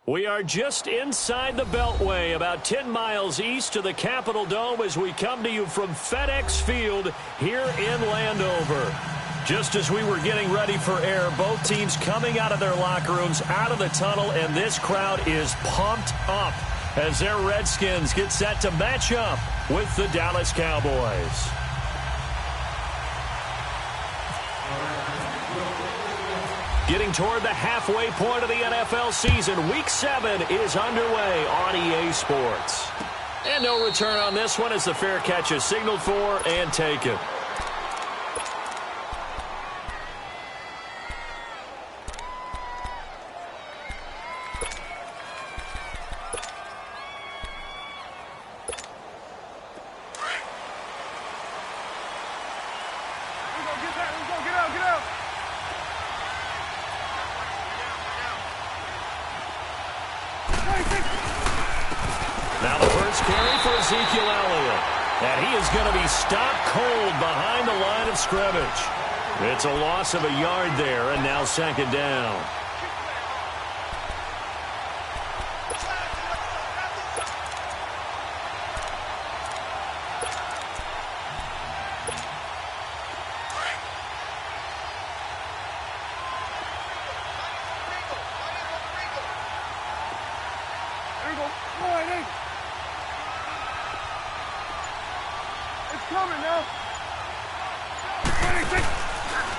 We are just inside the Beltway, about 10 miles east of the Capitol Dome as we come to you from FedEx Field here in Landover. Just as we were getting ready for air, both teams coming out of their locker rooms, out of the tunnel, and this crowd is pumped up as their Redskins get set to match up with the Dallas Cowboys. Getting toward the halfway point of the NFL season, Week 7 is underway on EA Sports. And no return on this one as the fair catch is signaled for and taken. Now the first carry for Ezekiel Elliott. And he is going to be stopped cold behind the line of scrimmage. It's a loss of a yard there, and now second down.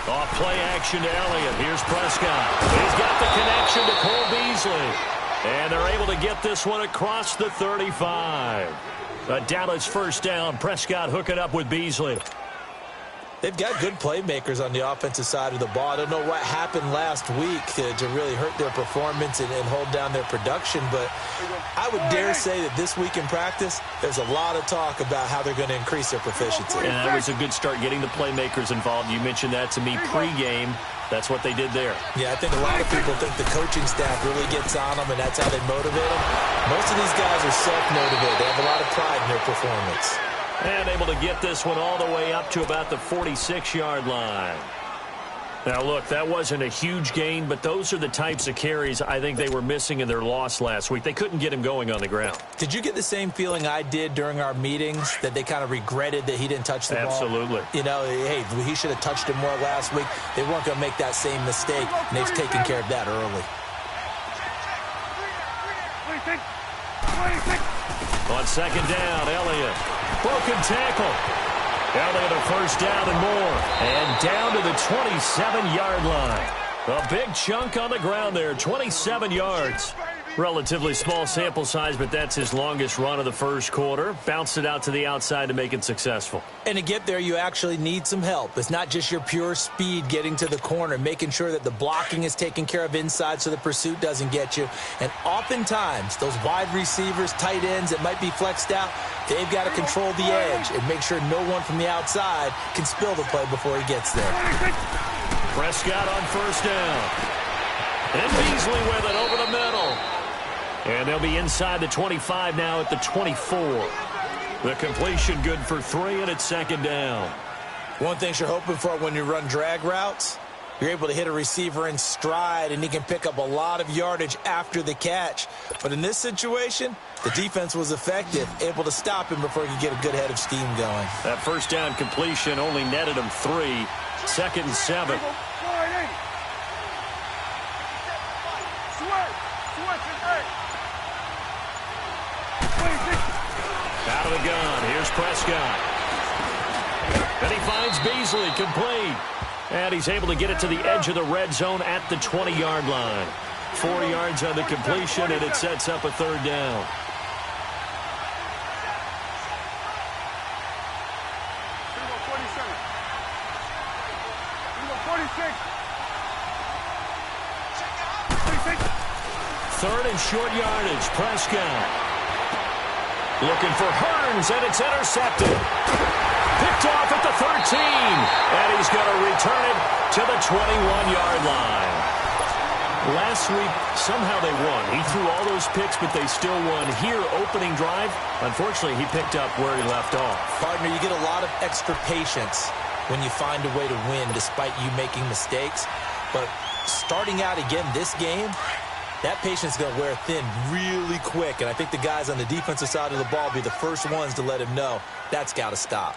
Off play action to Elliott. Here's Prescott. He's got the connection to Cole Beasley. And they're able to get this one across the 35. A Dallas first down. Prescott hooking up with Beasley. They've got good playmakers on the offensive side of the ball. I don't know what happened last week to really hurt their performance and hold down their production, but I would dare say that this week in practice, there's a lot of talk about how they're going to increase their proficiency. And that was a good start getting the playmakers involved. You mentioned that to me pregame. That's what they did there. Yeah, I think a lot of people think the coaching staff really gets on them, and that's how they motivate them. Most of these guys are self-motivated. They have a lot of pride in their performance. And able to get this one all the way up to about the 46-yard line. Now, look, that wasn't a huge gain, but those are the types of carries I think they were missing in their loss last week. They couldn't get him going on the ground. Did you get the same feeling I did during our meetings, that they kind of regretted that he didn't touch the ball? Absolutely. You know, hey, he should have touched it more last week. They weren't going to make that same mistake, and they've taken care of that early. On second down, Elliott. Broken tackle. Elliott a first down and more. And down to the 27-yard line. A big chunk on the ground there, 27 yards. Relatively small sample size, but that's his longest run of the first quarter. Bounced it out to the outside to make it successful. And to get there, you actually need some help. It's not just your pure speed getting to the corner, making sure that the blocking is taken care of inside so the pursuit doesn't get you. And oftentimes, those wide receivers, tight ends that might be flexed out, they've got to control the edge and make sure no one from the outside can spill the play before he gets there. Prescott on first down. And Beasley with it over the middle. And they'll be inside the 25 now at the 24. The completion good for 3, and it's second down. One thing you're hoping for when you run drag routes, you're able to hit a receiver in stride, and he can pick up a lot of yardage after the catch. But in this situation, the defense was effective, able to stop him before he could get a good head of steam going. That first down completion only netted him 3. Second and 7. Out of the gun, here's Prescott. And he finds Beasley, complete. And he's able to get it to the edge of the red zone at the 20-yard line. 4 yards on the completion, and it sets up a third down. Third and short yardage, Prescott. Looking for Hearns, and it's intercepted. Picked off at the 13, and he's going to return it to the 21-yard line. Last week, somehow they won. He threw all those picks, but they still won. Here, opening drive, unfortunately, he picked up where he left off. Partner, you get a lot of extra patience when you find a way to win despite you making mistakes. But starting out again this game, that patience is going to wear thin really quick, and I think the guys on the defensive side of the ball will be the first ones to let him know that's got to stop.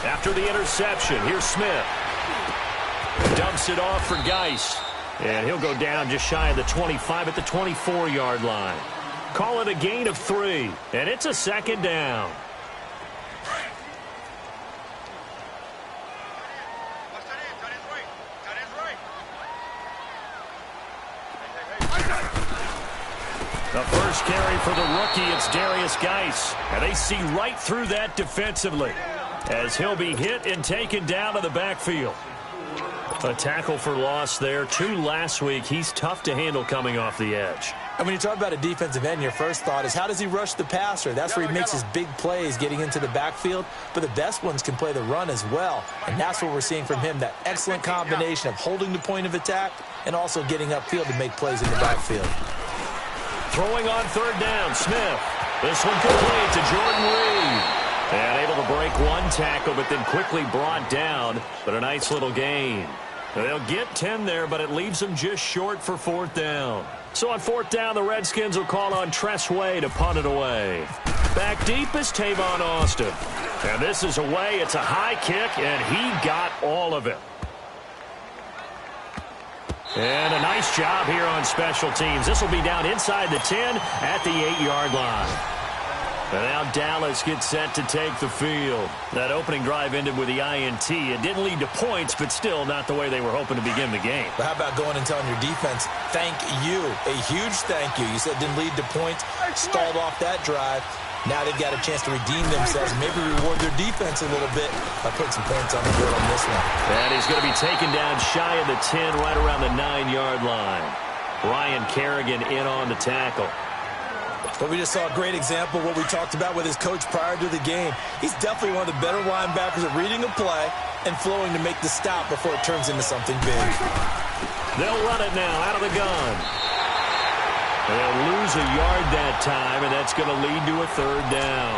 After the interception, here's Smith. Dumps it off for Geis. And he'll go down just shy of the 25 at the 24-yard line. Call it a gain of 3, and it's a second down. The first carry for the rookie, it's Darius Geis. And they see right through that defensively as he'll be hit and taken down to the backfield. A tackle for loss there. 2 last week. He's tough to handle coming off the edge. And when you talk about a defensive end, your first thought is, how does he rush the passer? That's where he makes his big plays getting into the backfield. But the best ones can play the run as well. And that's what we're seeing from him, that excellent combination of holding the point of attack and also getting upfield to make plays in the backfield. Throwing on third down, Smith. This one complete to Jordan Reed. And able to break one tackle, but then quickly brought down. But a nice little gain. They'll get 10 there, but it leaves them just short for fourth down. So on fourth down, the Redskins will call on Tress Way to punt it away. Back deep is Tavon Austin. And this is away. It's a high kick, and he got all of it. And a nice job here on special teams. This will be down inside the 10 at the 8-yard line. And now Dallas gets set to take the field. That opening drive ended with the INT. It didn't lead to points, but still not the way they were hoping to begin the game. But how about going and telling your defense, thank you, a huge thank you. You said it didn't lead to points, stalled off that drive. Now they've got a chance to redeem themselves, maybe reward their defense a little bit by putting some points on the board on this one. And he's going to be taken down shy of the 10, right around the 9-yard line. Ryan Kerrigan in on the tackle. But we just saw a great example of what we talked about with his coach prior to the game. He's definitely one of the better linebackers at reading a play and flowing to make the stop before it turns into something big. They'll run it now out of the gun. They'll lose a yard that time, and that's going to lead to a third down.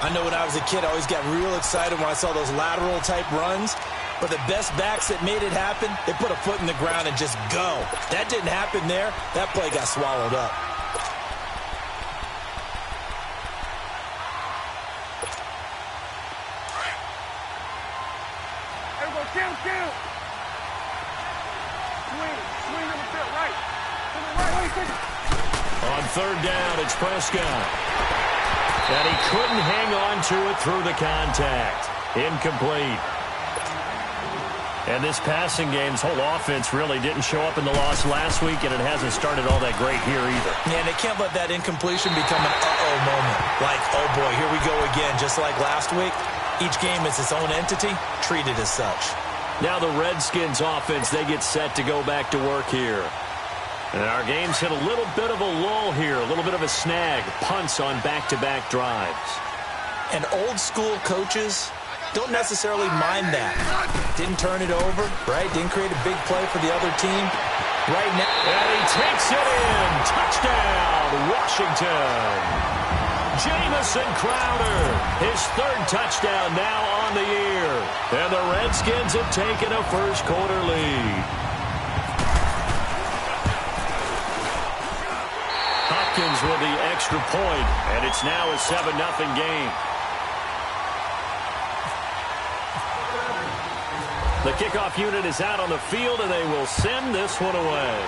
I know when I was a kid, I always got real excited when I saw those lateral-type runs. But the best backs that made it happen, they put a foot in the ground and just go. That didn't happen there. That play got swallowed up. On third down, it's Prescott. And he couldn't hang on to it through the contact. Incomplete. And this passing game's whole offense really didn't show up in the loss last week, and it hasn't started all that great here either. Yeah, and they can't let that incompletion become an uh-oh moment. Like, oh boy, here we go again, just like last week. Each game is its own entity, treated as such. Now the Redskins offense, they get set to go back to work here. And our game's hit a little bit of a lull here, a little bit of a snag. Punts on back-to-back drives. And old-school coaches don't necessarily mind that. Didn't turn it over, right? Didn't create a big play for the other team. Right now. And he takes it in. Touchdown, Washington. Jamison Crowder, his third touchdown now on the year. And the Redskins have taken a first-quarter lead. Hopkins with the extra point, and it's now a 7-0 game. The kickoff unit is out on the field, and they will send this one away.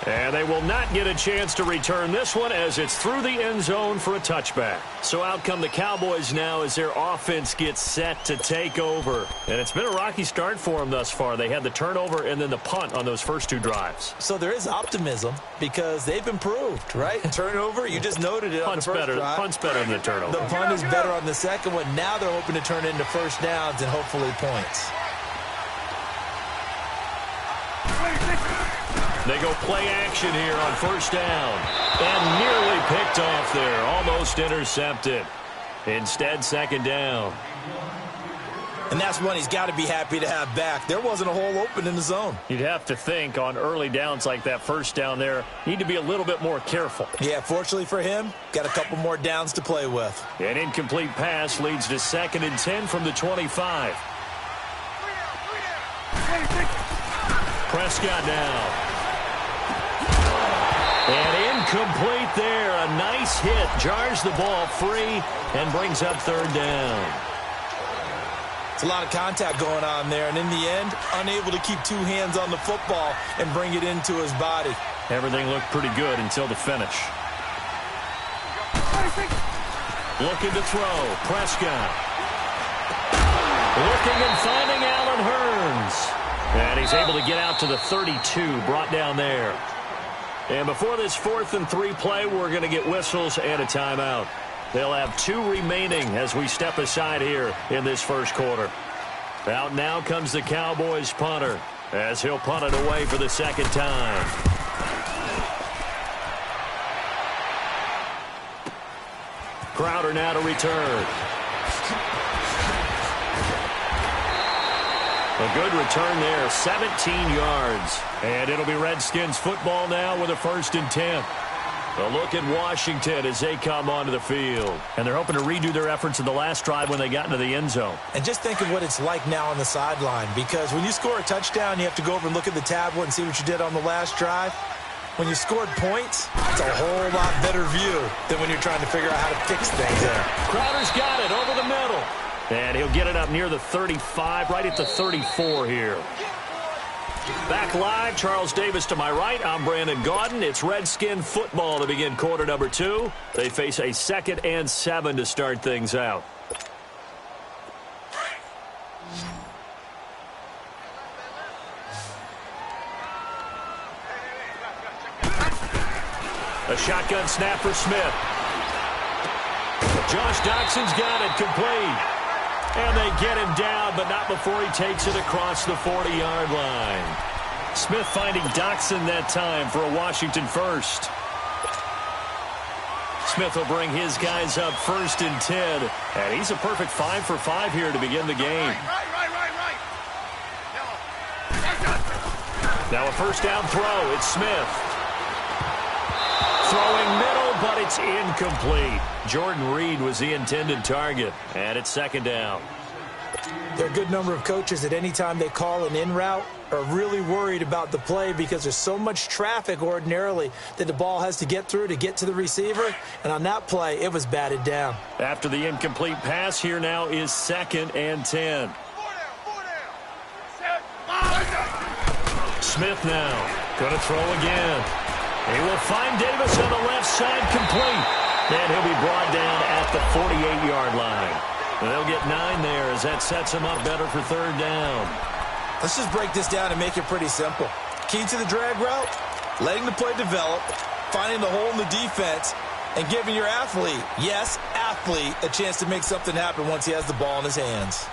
And they will not get a chance to return this one as it's through the end zone for a touchback. So out come the Cowboys now as their offense gets set to take over. And it's been a rocky start for them thus far. They had the turnover and then the punt on those first 2 drives. So there is optimism because they've improved, right? Turnover, you just noted it on the first drive. Punt's better than the turnover. The punt is better on the second one. Now they're hoping to turn it into first downs and hopefully points. They go play action here on first down. And nearly picked off there. Almost intercepted. Instead, second down. And that's one he's got to be happy to have back. There wasn't a hole open in the zone. You'd have to think on early downs like that first down there, need to be a little bit more careful. Yeah, fortunately for him, got a couple more downs to play with. An incomplete pass leads to 2nd and 10 from the 25. Prescott now. And incomplete there. A nice hit. Jars the ball free and brings up third down. It's a lot of contact going on there, and in the end, unable to keep two hands on the football and bring it into his body. Everything looked pretty good until the finish. Looking to throw. Prescott. Looking and finding Allen Hurns. And he's able to get out to the 32, brought down there. And before this 4th and 3 play, we're going to get whistles and a timeout. They'll have 2 remaining as we step aside here in this first quarter. Out now comes the Cowboys punter as he'll punt it away for the second time. Crowder now to return. A good return there, 17 yards. And it'll be Redskins football now with a 1st and 10. A look at Washington as they come onto the field. And they're hoping to redo their efforts in the last drive when they got into the end zone. And just think of what it's like now on the sideline, because when you score a touchdown, you have to go over and look at the tablet and see what you did on the last drive. When you scored points, it's a whole lot better view than when you're trying to figure out how to fix things there. Crowder's got it over the middle. And he'll get it up near the 35, right at the 34 here. Back live, Charles Davis to my right. I'm Brandon Gaudin. It's Redskin football to begin quarter number 2. They face a 2nd and 7 to start things out. A shotgun snap for Smith. Josh Doxson's got it complete. And they get him down, but not before he takes it across the 40-yard line. Smith finding Doxson that time for a Washington first. Smith will bring his guys up 1st and 10. And he's a perfect 5 for 5 here to begin the game. Now a first down throw. It's Smith. Throwing middle, but it's incomplete. Jordan Reed was the intended target, and it's 2nd down. There are a good number of coaches that any time they call an in route are really worried about the play because there's so much traffic ordinarily that the ball has to get through to get to the receiver. And on that play, it was batted down. After the incomplete pass, here now is 2nd and 10. Smith now going to throw again. He will find Davis on the left side complete. And he'll be brought down at the 48-yard line. And they'll get 9 there as that sets him up better for 3rd down. Let's just break this down and make it pretty simple. Key to the drag route, letting the play develop, finding the hole in the defense, and giving your athlete, yes, athlete, a chance to make something happen once he has the ball in his hands.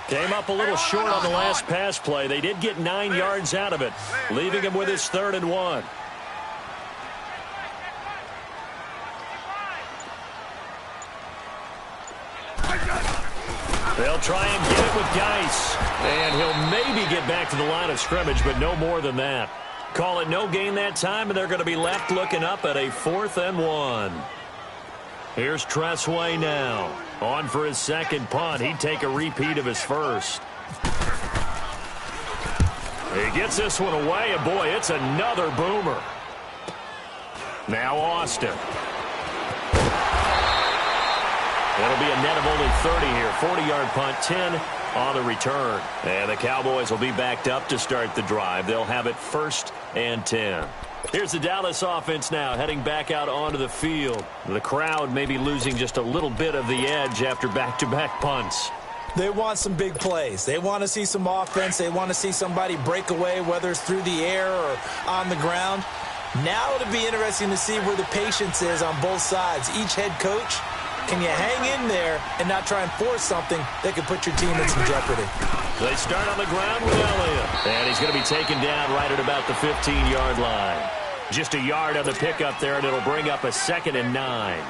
Came up a little short on the last pass play. They did get 9 yards out of it, leaving him with his 3rd and 1. They'll try and get it with Geis. And he'll maybe get back to the line of scrimmage, but no more than that. Call it no gain that time, and they're going to be left looking up at a 4th and 1. Here's Tressway now. On for his 2nd punt. He'd take a repeat of his 1st. He gets this one away, and boy, it's another boomer. Now Austin. It'll be a net of only 30 here. 40-yard punt, 10 on the return. And the Cowboys will be backed up to start the drive. They'll have it 1st and 10. Here's the Dallas offense now heading back out onto the field. The crowd may be losing just a little bit of the edge after back-to-back punts. They want some big plays. They want to see some offense. They want to see somebody break away, whether it's through the air or on the ground. Now it'll be interesting to see where the patience is on both sides. Each head coach, can you hang in there and not try and force something that could put your team in some jeopardy? They start on the ground with Elliott. And he's going to be taken down right at about the 15-yard line. Just a yard on the pickup there, and it'll bring up a 2nd and 9.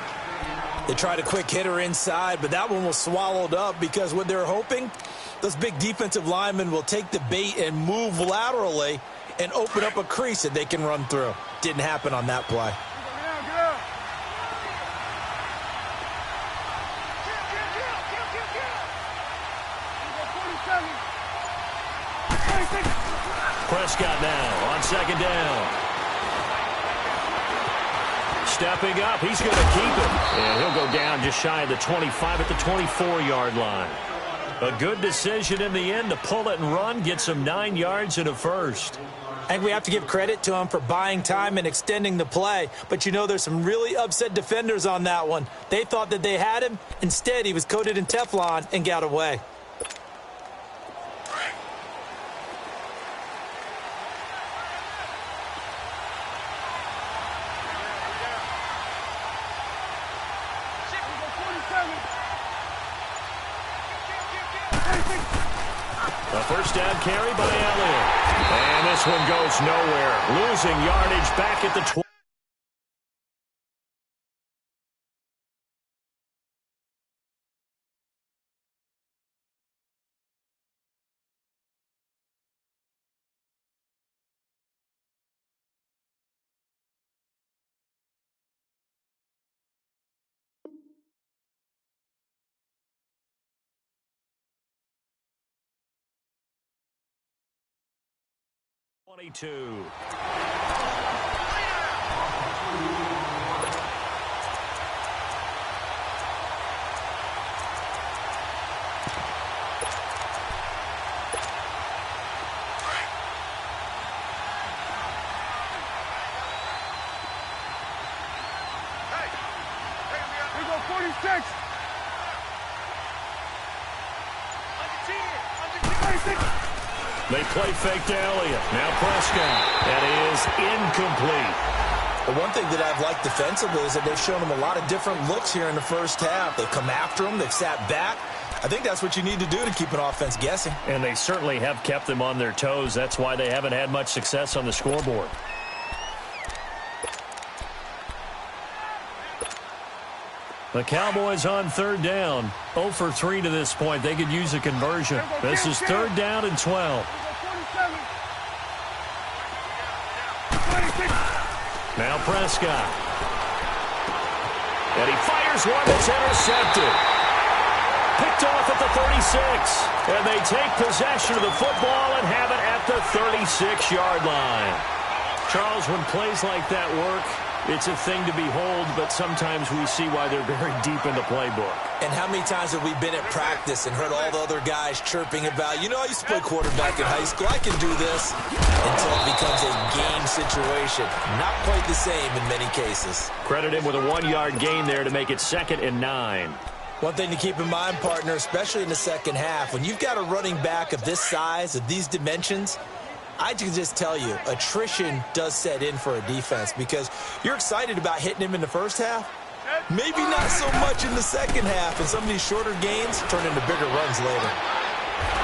They tried a quick hitter inside, but that one was swallowed up because what they're hoping, those big defensive linemen will take the bait and move laterally and open up a crease that they can run through. Didn't happen on that play. Prescott now on second down. Stepping up, he's going to keep it. And he'll go down just shy of the 25 at the 24-yard line. A good decision in the end to pull it and run, get some 9 yards and a first. I think we have to give credit to him for buying time and extending the play. But, you know, there's some really upset defenders on that one. They thought that they had him. Instead, he was coated in Teflon and got away. A first down carry by Elliott. And this one goes nowhere. Losing yardage back at the 20. They play fake to Elliott. Now Prescott. That is incomplete. The one thing that I've liked defensively is that they've shown him a lot of different looks here in the first half. They've come after him. They've sat back. I think that's what you need to do to keep an offense guessing. And they certainly have kept them on their toes. That's why they haven't had much success on the scoreboard. The Cowboys on third down. 0 for 3 to this point. They could use a conversion. This is third down and 12. Now Prescott. And he fires one that's intercepted. Picked off at the 36. And they take possession of the football and have it at the 36-yard line. Charles, when plays like that work, it's a thing to behold, but sometimes we see why they're very deep in the playbook. And how many times have we been at practice and heard all the other guys chirping about, you know, I used to play quarterback in high school, I can do this, until it becomes a game situation. Not quite the same in many cases. Credit him with a 1-yard gain there to make it 2nd and 9. One thing to keep in mind, partner, especially in the second half, when you've got a running back of this size, of these dimensions, I can just tell you, attrition does set in for a defense because you're excited about hitting him in the first half. Maybe not so much in the second half, and some of these shorter gains turn into bigger runs later.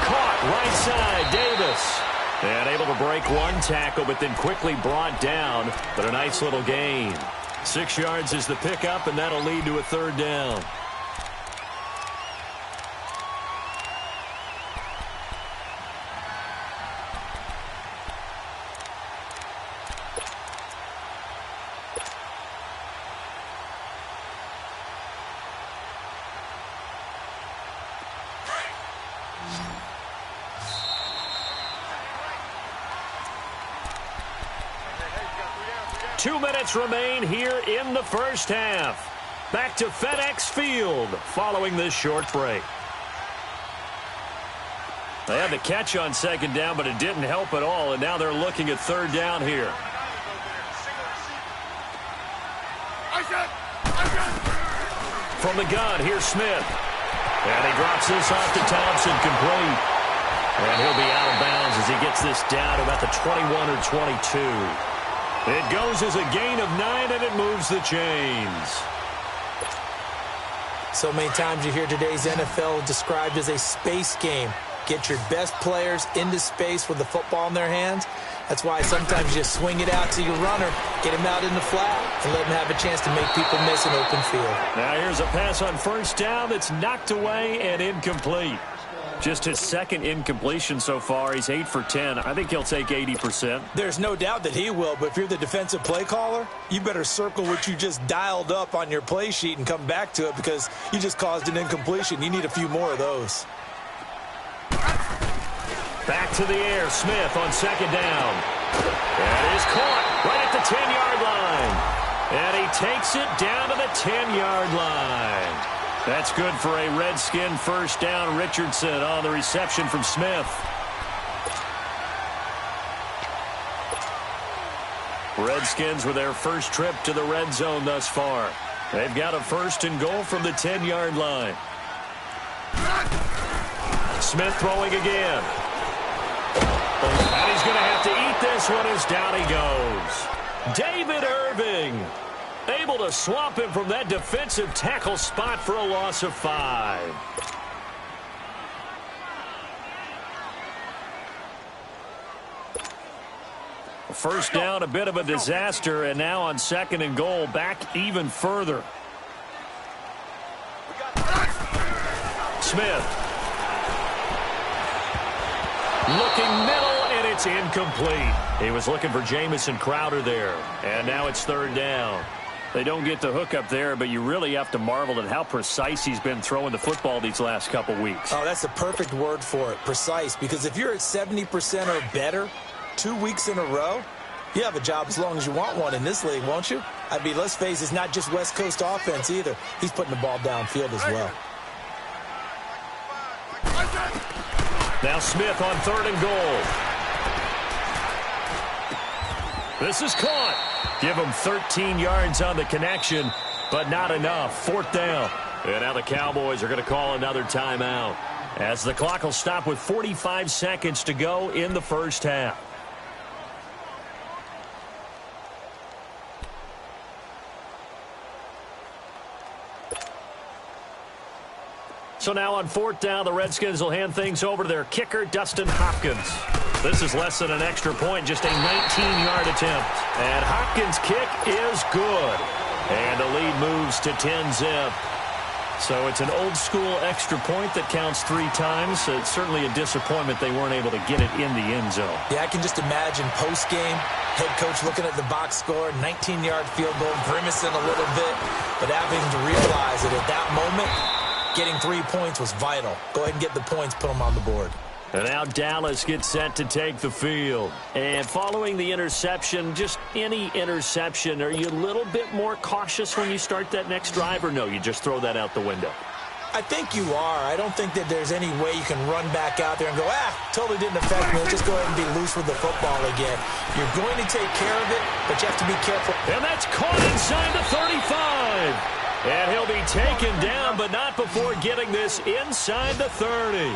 Caught right side, Davis. And able to break one tackle, but then quickly brought down. But a nice little gain. 6 yards is the pickup, and that'll lead to a third down. Two minutes remain here in the first half. Back to FedEx Field following this short break. They had the catch on second down, but it didn't help at all, and now they're looking at third down here. From the gun, here's Smith. And he drops this off to Thompson, complete. And he'll be out of bounds as he gets this down to about the 21 or 22. It goes as a gain of 9, and it moves the chains. So many times you hear today's NFL described as a space game. Get your best players into space with the football in their hands. That's why sometimes you just swing it out to your runner, get him out in the flat, and let him have a chance to make people miss an open field. Now here's a pass on first down that's knocked away and incomplete. Just his second incompletion so far. He's 8 for 10. I think he'll take 80%. There's no doubt that he will, but if you're the defensive play caller, you better circle what you just dialed up on your play sheet and come back to it because you just caused an incompletion. You need a few more of those. Back to the air. Smith on second down. That is caught right at the 10-yard line. And he takes it down to the 10-yard line. That's good for a Redskin first down. Richardson on the reception from Smith. Redskins with their first trip to the red zone thus far. They've got a first and goal from the 10-yard line. Smith throwing again. And he's going to have to eat this one as down he goes. David Irving able to swamp him from that defensive tackle spot for a loss of 5. First down, a bit of a disaster, and now on second and goal, back even further. Smith. Looking middle, and it's incomplete. He was looking for Jamison Crowder there, and now it's third down. They don't get the hook up there, but you really have to marvel at how precise he's been throwing the football these last couple weeks. Oh, that's the perfect word for it, precise, because if you're at 70% or better 2 weeks in a row, you have a job as long as you want one in this league, won't you? I mean, let's face it, it's not just West Coast offense either. He's putting the ball downfield as well. Now Smith on third and goal. This is caught. Give him 13 yards on the connection, but not enough. Fourth down. And now the Cowboys are going to call another timeout, as the clock will stop with 45 seconds to go in the first half. So now on fourth down, the Redskins will hand things over to their kicker, Dustin Hopkins. This is less than an extra point, just a 19-yard attempt. And Hopkins' kick is good. And the lead moves to 10-zip. So it's an old-school extra point that counts 3 times. So it's certainly a disappointment they weren't able to get it in the end zone. Yeah, I can just imagine post-game, head coach looking at the box score, 19-yard field goal, grimacing a little bit, but having to realize that at that moment, getting 3 points was vital. Go ahead and get the points, put them on the board. And now Dallas gets set to take the field. And following the interception, just any interception, are you a little bit more cautious when you start that next drive, or no, you just throw that out the window? I think you are. I don't think that there's any way you can run back out there and go, totally didn't affect me. Let's just go ahead and be loose with the football again. You're going to take care of it, but you have to be careful. And that's caught inside the 35. And he'll be taken down, but not before getting this inside the 30.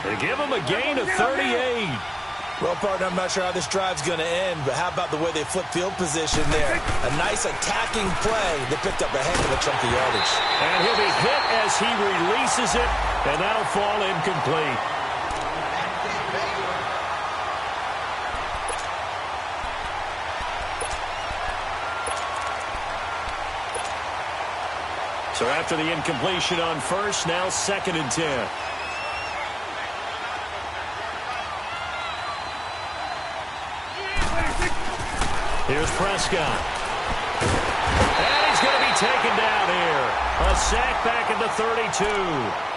They give him a gain of 38. Well, partner, I'm not sure how this drive's going to end, but how about the way they flip field position there? A nice attacking play. They picked up a heck of a chunk of yardage. And he'll be hit as he releases it, and that'll fall incomplete. So after the incompletion on first, now second and 10. Here's Prescott. And he's going to be taken down here. A sack back at the 32.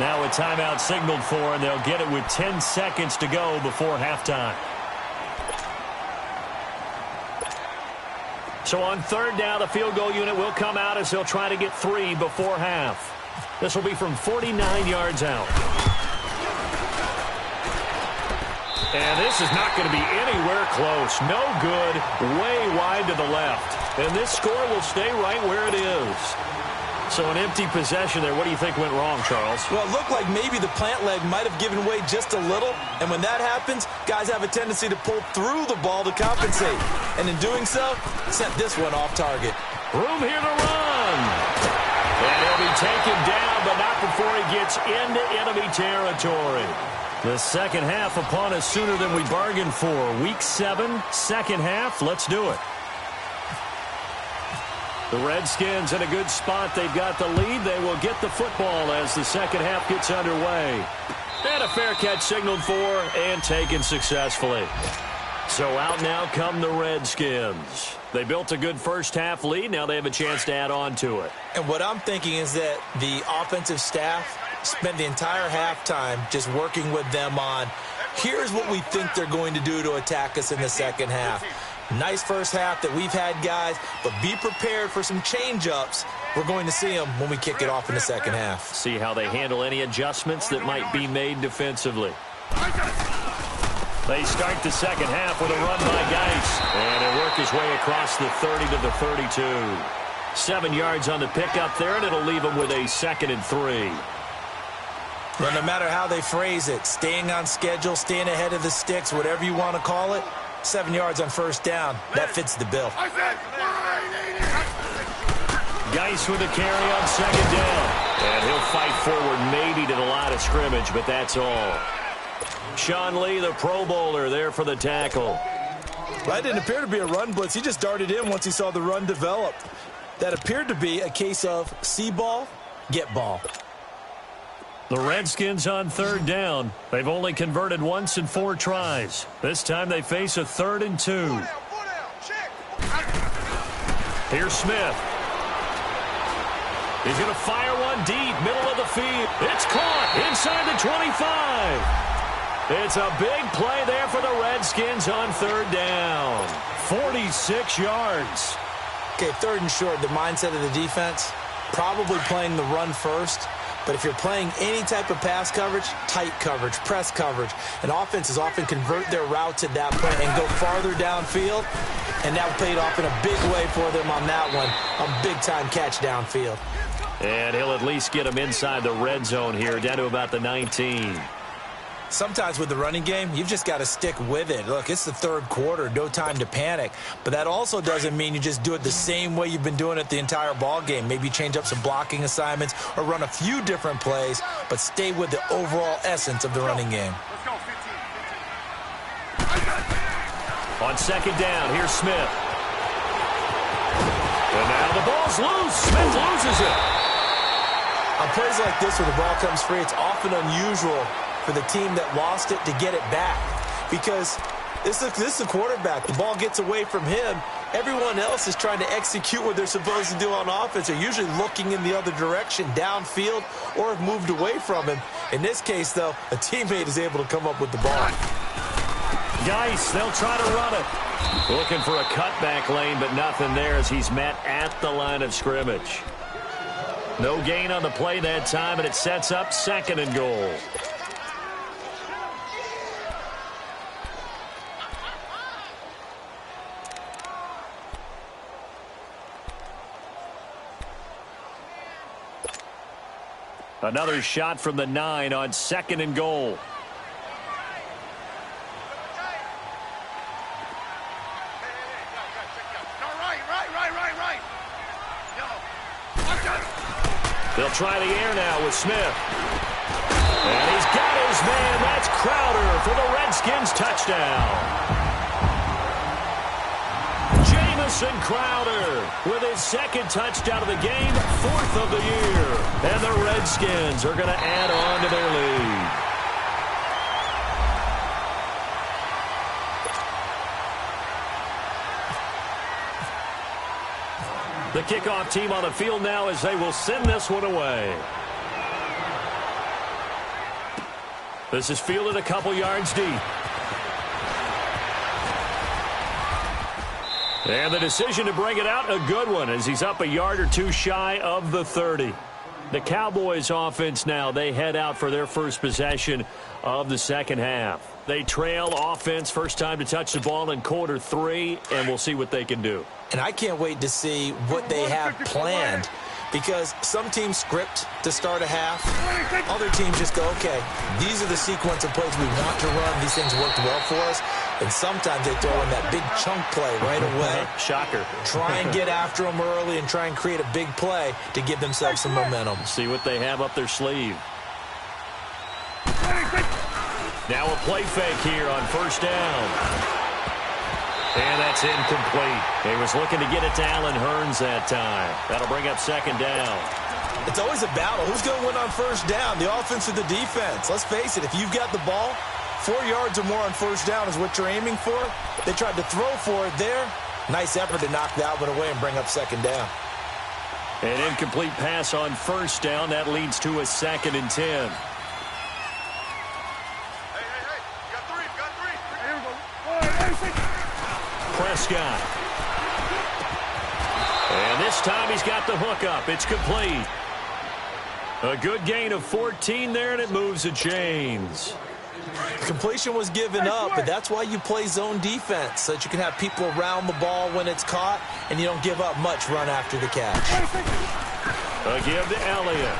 Now a timeout signaled for, and they'll get it with 10 seconds to go before halftime. So on third down, the field goal unit will come out as they'll try to get 3 before half. This will be from 49 yards out. And this is not going to be anywhere close. No good, way wide to the left. And this score will stay right where it is. So an empty possession there. What do you think went wrong, Charles? Well, it looked like maybe the plant leg might have given way just a little. And when that happens, guys have a tendency to pull through the ball to compensate. And in doing so, sent this one off target. Room here to run. And he'll be taken down, but not before he gets into enemy territory. The second half upon us sooner than we bargained for. Week 7, second half. Let's do it. The Redskins in a good spot. They've got the lead. They will get the football as the second half gets underway. And a fair catch signaled for and taken successfully. So out now come the Redskins. They built a good first half lead. Now they have a chance to add on to it. And what I'm thinking is that the offensive staff spent the entire halftime just working with them on Here's what we think they're going to do to attack us in the second half. Nice first half that we've had, guys, but be prepared for some change-ups. We're going to see them when we kick it off in the second half. See how they handle any adjustments that might be made defensively. They start the second half with a run by Geis. And he'll work his way across the 30 to the 32. 7 yards on the pickup there, and it'll leave him with a 2nd and 3. Well, no matter how they phrase it, staying on schedule, staying ahead of the sticks, whatever you want to call it, 7 yards on first down, that fits the bill. Geis with a carry on 2nd down. And he'll fight forward maybe to the line of scrimmage, but that's all. Sean Lee, the Pro Bowler, there for the tackle. That didn't appear to be a run blitz. He just darted in once he saw the run develop. That appeared to be a case of see ball, get ball. The Redskins on 3rd down. They've only converted once in 4 tries. This time they face a 3rd and 2. Here's Smith. He's going to fire one deep, middle of the field. It's caught inside the 25. It's a big play there for the Redskins on 3rd down. 46 yards. Okay, 3rd and short, the mindset of the defense, probably playing the run first. But if you're playing any type of pass coverage, tight coverage, press coverage, and offenses often convert their route to that point and go farther downfield, and that paid off in a big way for them on that one, a big-time catch downfield. And he'll at least get him inside the red zone here, down to about the 19. Sometimes with the running game, you've just got to stick with it. Look, it's the 3rd quarter, no time to panic. But that also doesn't mean you just do it the same way you've been doing it the entire ball game. Maybe change up some blocking assignments or run a few different plays, but stay with the overall essence of the running game. On 2nd down, here's Smith. And now the ball's loose. Smith loses it. On plays like this where the ball comes free, it's often unusual for the team that lost it to get it back, because this is the quarterback. The ball gets away from him. Everyone else is trying to execute what they're supposed to do on offense. They're usually looking in the other direction, downfield, or have moved away from him. In this case, though, a teammate is able to come up with the ball. Geis, they'll try to run it. Looking for a cutback lane, but nothing there as he's met at the line of scrimmage. No gain on the play that time, and it sets up 2nd and goal. Another shot from the 9 on 2nd and goal. They'll try the air now with Smith. And he's got his man. That's Crowder for the Redskins touchdown. Jamison Crowder with his 2nd touchdown of the game, 4th of the year. And the Redskins are going to add on to their lead. The kickoff team on the field now as they will send this one away. This is fielded a couple yards deep. And the decision to bring it out, a good one, as he's up a yard or 2 shy of the 30. The Cowboys offense now, they head out for their first possession of the second half. They trail offense, first time to touch the ball in quarter 3, and we'll see what they can do. And I can't wait to see what they have planned, because some teams script to start a half. Other teams just go, okay, these are the sequence of plays we want to run. These things worked well for us. And sometimes they throw in that big chunk play right away. Shocker. Try and get after them early and try and create a big play to give themselves some momentum. See what they have up their sleeve. Now a play fake here on first down. And that's incomplete. He was looking to get it to Allen Hurns that time. That'll bring up second down. It's always a battle. Who's going to win on first down, the offense or the defense? Let's face it, if you've got the ball, 4 yards or more on first down is what you're aiming for. They tried to throw for it there. Nice effort to knock that one away and bring up second down. An incomplete pass on first down. That leads to a 2nd and 10. Prescott. And this time he's got the hook up. It's complete. A good gain of 14 there, and it moves the chains. Completion was given up, but that's why you play zone defense, so that you can have people around the ball when it's caught, and you don't give up much run after the catch. A give to Elliott.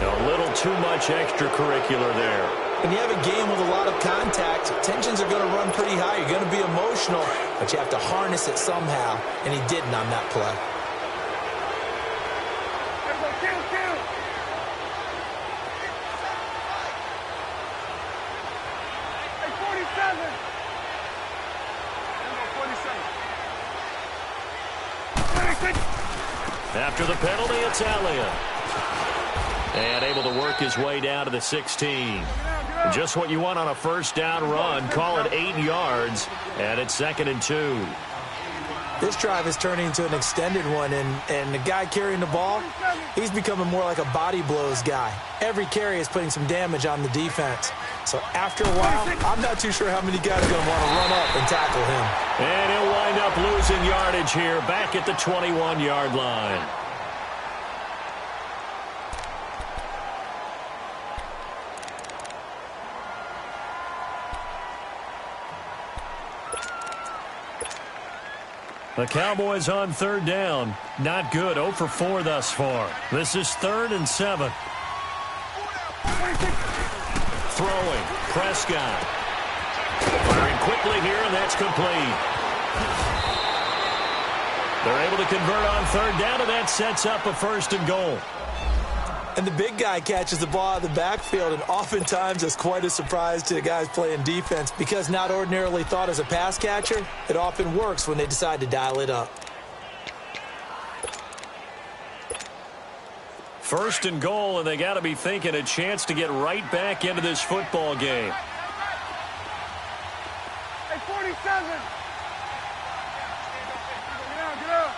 A little too much extracurricular there. When you have a game with a lot of contact, tensions are going to run pretty high. You're going to be emotional, but you have to harness it somehow, and he didn't on that play. After the penalty, it's Elliott. And able to work his way down to the 16. Just what you want on a first down run. Call it 8 yards, and it's 2nd and 2. This drive is turning into an extended one, and the guy carrying the ball, he's becoming more like a body blows guy. Every carry is putting some damage on the defense. So after a while, I'm not too sure how many guys are going to want to run up and tackle him. And he'll wind up losing yardage here back at the 21-yard line. The Cowboys on 3rd down. Not good. 0 for 4 thus far. This is 3rd and 7. Throwing. Prescott. Firing quickly here, and that's complete. They're able to convert on 3rd down, and that sets up a 1st and goal. And the big guy catches the ball out of the backfield, and oftentimes it's quite a surprise to the guys playing defense because not ordinarily thought as a pass catcher, it often works when they decide to dial it up. 1st and goal, and they got to be thinking a chance to get right back into this football game. Hey, 47. Get up.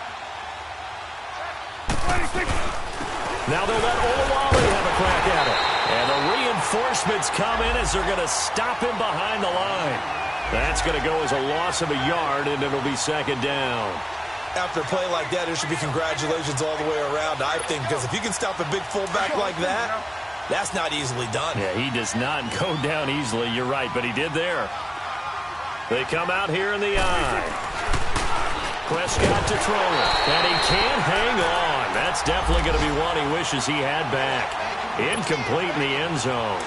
Now they'll let Olawale have a crack at it. And the reinforcements come in as they're going to stop him behind the line. That's going to go as a loss of a yard, and it'll be 2nd down. After a play like that, there should be congratulations all the way around, I think, because if you can stop a big fullback like that, that's not easily done. Yeah, he does not go down easily. You're right, but he did there. They come out here in the eye. Prescott to throw it, and he can't hang on. That's definitely going to be one he wishes he had back. Incomplete in the end zone.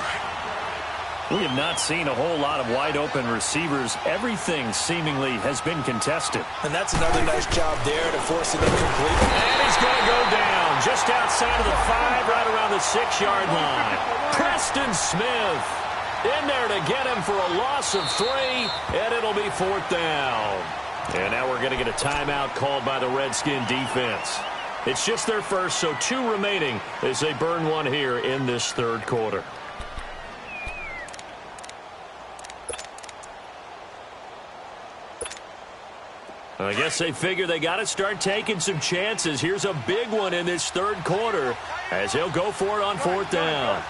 We have not seen a whole lot of wide-open receivers. Everything seemingly has been contested. And that's another nice job there to force it incomplete. And he's going to go down just outside of the 5, right around the 6-yard line. Preston Smith in there to get him for a loss of 3, and it'll be 4th down. And now we're going to get a timeout called by the Redskin defense. It's just their first, so 2 remaining as they burn one here in this 3rd quarter. I guess they figure they got to start taking some chances. Here's a big one in this 3rd quarter as he'll go for it on 4th down.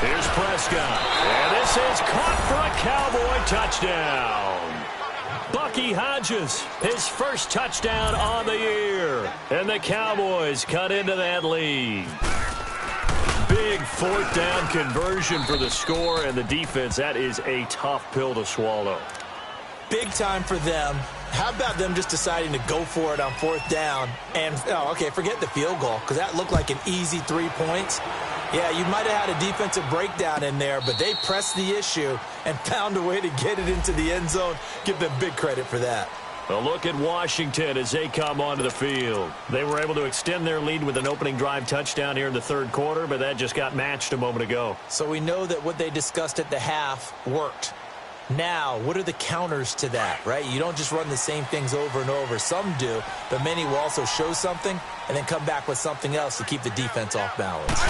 Here's Prescott, and this is caught for a Cowboy touchdown. Bucky Hodges, his first touchdown on the year, and the Cowboys cut into that lead. Big 4th down conversion for the score, and the defense, that is a tough pill to swallow. Big time for them. How about them just deciding to go for it on 4th down? And, forget the field goal, because that looked like an easy 3 points. Yeah, you might have had a defensive breakdown in there, but they pressed the issue and found a way to get it into the end zone. Give them big credit for that. A look at Washington as they come onto the field. They were able to extend their lead with an opening drive touchdown here in the 3rd quarter, but that just got matched a moment ago. So we know that what they discussed at the half worked. Now, what are the counters to that, right? You don't just run the same things over and over. Some do, but many will also show something and then come back with something else to keep the defense off balance.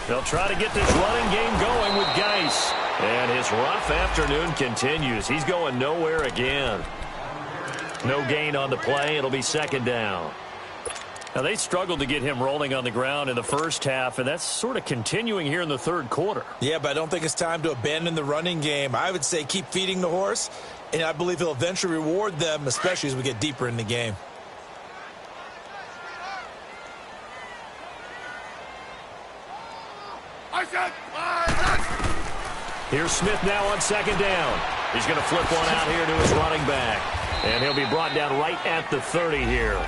They'll try to get this running game going with Geis. And his rough afternoon continues. He's going nowhere again. No gain on the play. It'll be 2nd down. Now, they struggled to get him rolling on the ground in the first half, and that's sort of continuing here in the third quarter. Yeah, but I don't think it's time to abandon the running game. I would say keep feeding the horse, and I believe he'll eventually reward them, especially as we get deeper in the game. Here's Smith now on second down. He's going to flip one out here to his running back, and he'll be brought down right at the 30 here.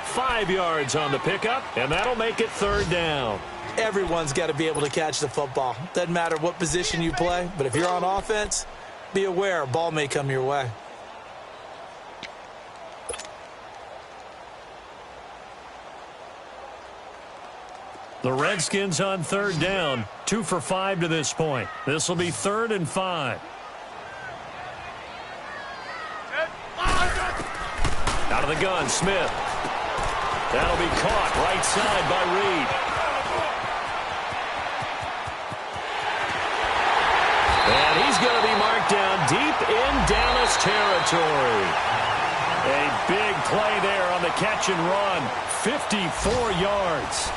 5 yards on the pickup, and that'll make it third down. Everyone's got to be able to catch the football. Doesn't matter what position you play, but if you're on offense, be aware a ball may come your way. The Redskins on third down, 2 for 5 to this point. This will be 3rd and 5. Out of the gun, Smith. That'll be caught right side by Reed. And he's going to be marked down deep in Dallas territory. A big play there on the catch and run. 54 yards.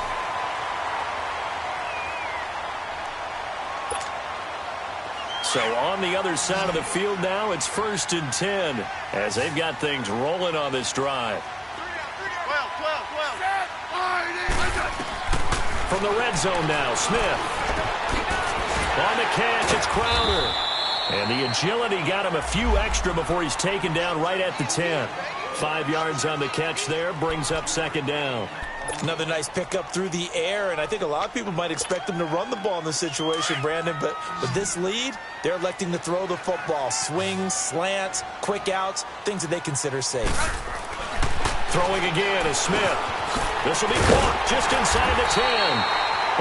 So on the other side of the field now, it's 1st and 10 as they've got things rolling on this drive. From the red zone now, Smith. On the catch, it's Crowder. And the agility got him a few extra before he's taken down right at the 10. 5 yards on the catch there, brings up second down. Another nice pickup through the air, and I think a lot of people might expect them to run the ball in this situation, Brandon, but with this lead, they're electing to throw the football. Swings, slants, quick outs, things that they consider safe. Throwing again is Smith. This will be caught just inside the 10.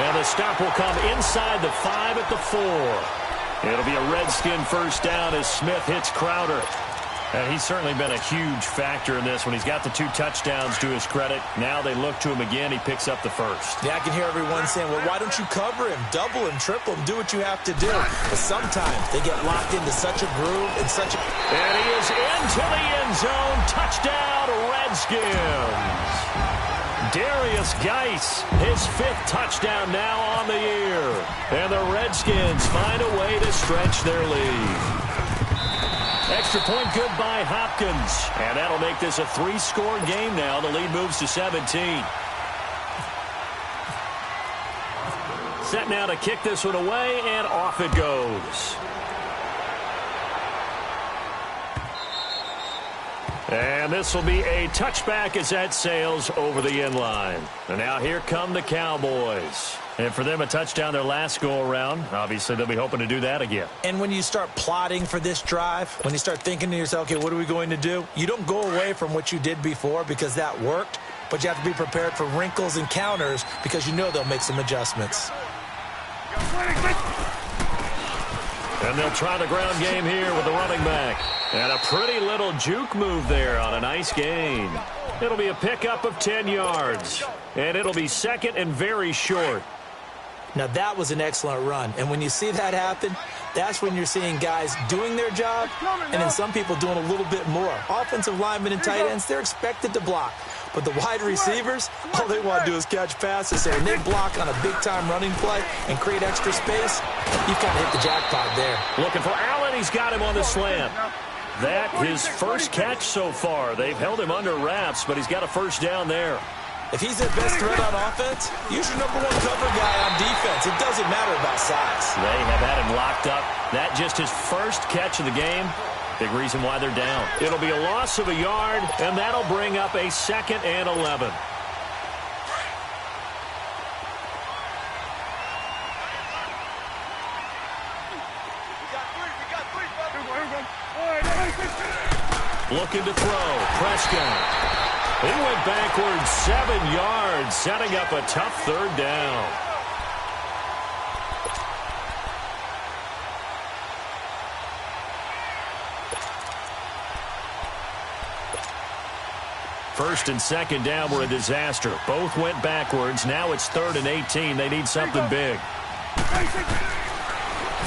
And the stop will come inside the 5 at the 4. It'll be a Redskin first down as Smith hits Crowder. And he's certainly been a huge factor in this when he's got the 2 touchdowns to his credit. Now they look to him again. He picks up the first. Yeah, I can hear everyone saying, well, why don't you cover him? Double him, triple him, do what you have to do. But sometimes they get locked into such a groove and such a... And he is into the end zone. Touchdown, Redskins. Darius Geis, his 5th touchdown now on the year. And the Redskins find a way to stretch their lead. Extra point good by Hopkins. And that'll make this a 3-score game now. The lead moves to 17. Set now to kick this one away, and off it goes. And this will be a touchback as that sails over the end line. And now here come the Cowboys. And for them, a touchdown their last go-around. Obviously, they'll be hoping to do that again. And when you start plotting for this drive, when you start thinking to yourself, okay, what are we going to do? You don't go away from what you did before because that worked, but you have to be prepared for wrinkles and counters because you know they'll make some adjustments. And they'll try the ground game here with the running back. And a pretty little juke move there on a nice gain. It'll be a pickup of 10 yards. And it'll be 2nd and very short. Now, that was an excellent run. And when you see that happen, that's when you're seeing guys doing their job and then some people doing a little bit more. Offensive linemen and tight ends, they're expected to block. But the wide receivers, all they want to do is catch passes. So when they block on a big-time running play and create extra space, you've kind of hit the jackpot there. Looking for Allen. He's got him on the slant. That his first catch so far. They've held him under wraps, but he's got a first down there. If he's their best threat on offense, use your #1 cover guy on defense. It doesn't matter about size. They have had him locked up. That just his first catch of the game. Big reason why they're down. It'll be a loss of a yard, and that'll bring up a 2nd and 11. Looking to throw. Prescott. He went backwards 7 yards, setting up a tough third down. First and second down were a disaster. Both went backwards. Now it's 3rd and 18. They need something big.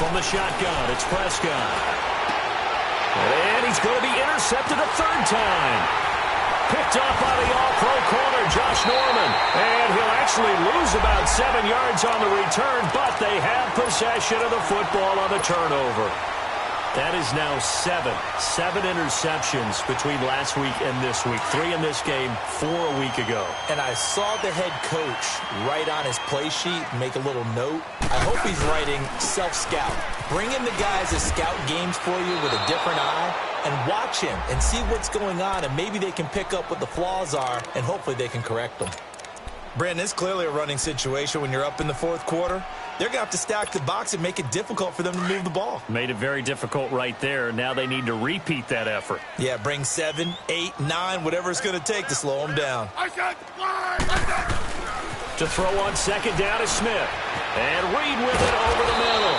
From the shotgun, it's Prescott. And he's going to be intercepted a 3rd time. Picked up by the all-pro corner Josh Norman. And he'll actually lose about 7 yards on the return, but they have possession of the football on the turnover. That is now 7 interceptions between last week and this week. 3 in this game, 4 a week ago. And I saw the head coach write on his play sheet, make a little note. I hope he's writing self-scout. Bring in the guys that scout games for you with a different eye and watch him and see what's going on, and maybe they can pick up what the flaws are, and hopefully they can correct them. Brandon, it's clearly a running situation when you're up in the fourth quarter. They're going to have to stack the box and make it difficult for them to move the ball. Made it very difficult right there. Now they need to repeat that effort. Yeah, bring 7, 8, 9, whatever it's going to take to slow them down. To throw on second down is Smith. And Reed with it over the middle.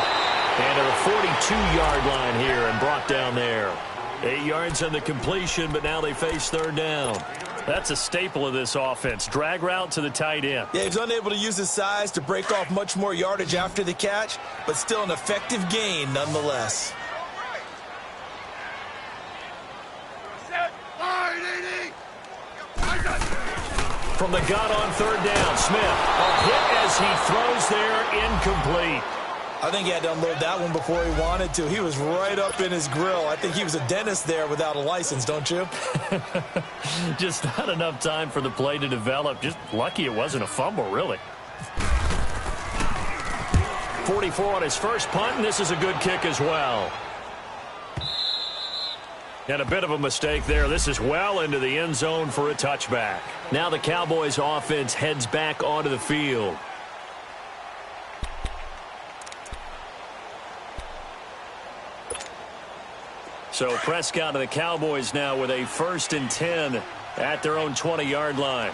And to the 42-yard line here and brought down there. 8 yards on the completion, but now they face third down. That's a staple of this offense. Drag route to the tight end. Yeah, he's unable to use his size to break off much more yardage after the catch, but still an effective gain nonetheless. From the gun on third down, Smith. A hit as he throws there, incomplete. I think he had to unload that one before he wanted to. He was right up in his grill. I think he was a dentist there without a license, don't you? Just not enough time for the play to develop. Just lucky it wasn't a fumble, really. 44 on his first punt, and this is a good kick as well. And a bit of a mistake there. This is well into the end zone for a touchback. Now the Cowboys offense heads back onto the field. So Prescott and the Cowboys now with a 1st and 10 at their own 20-yard line.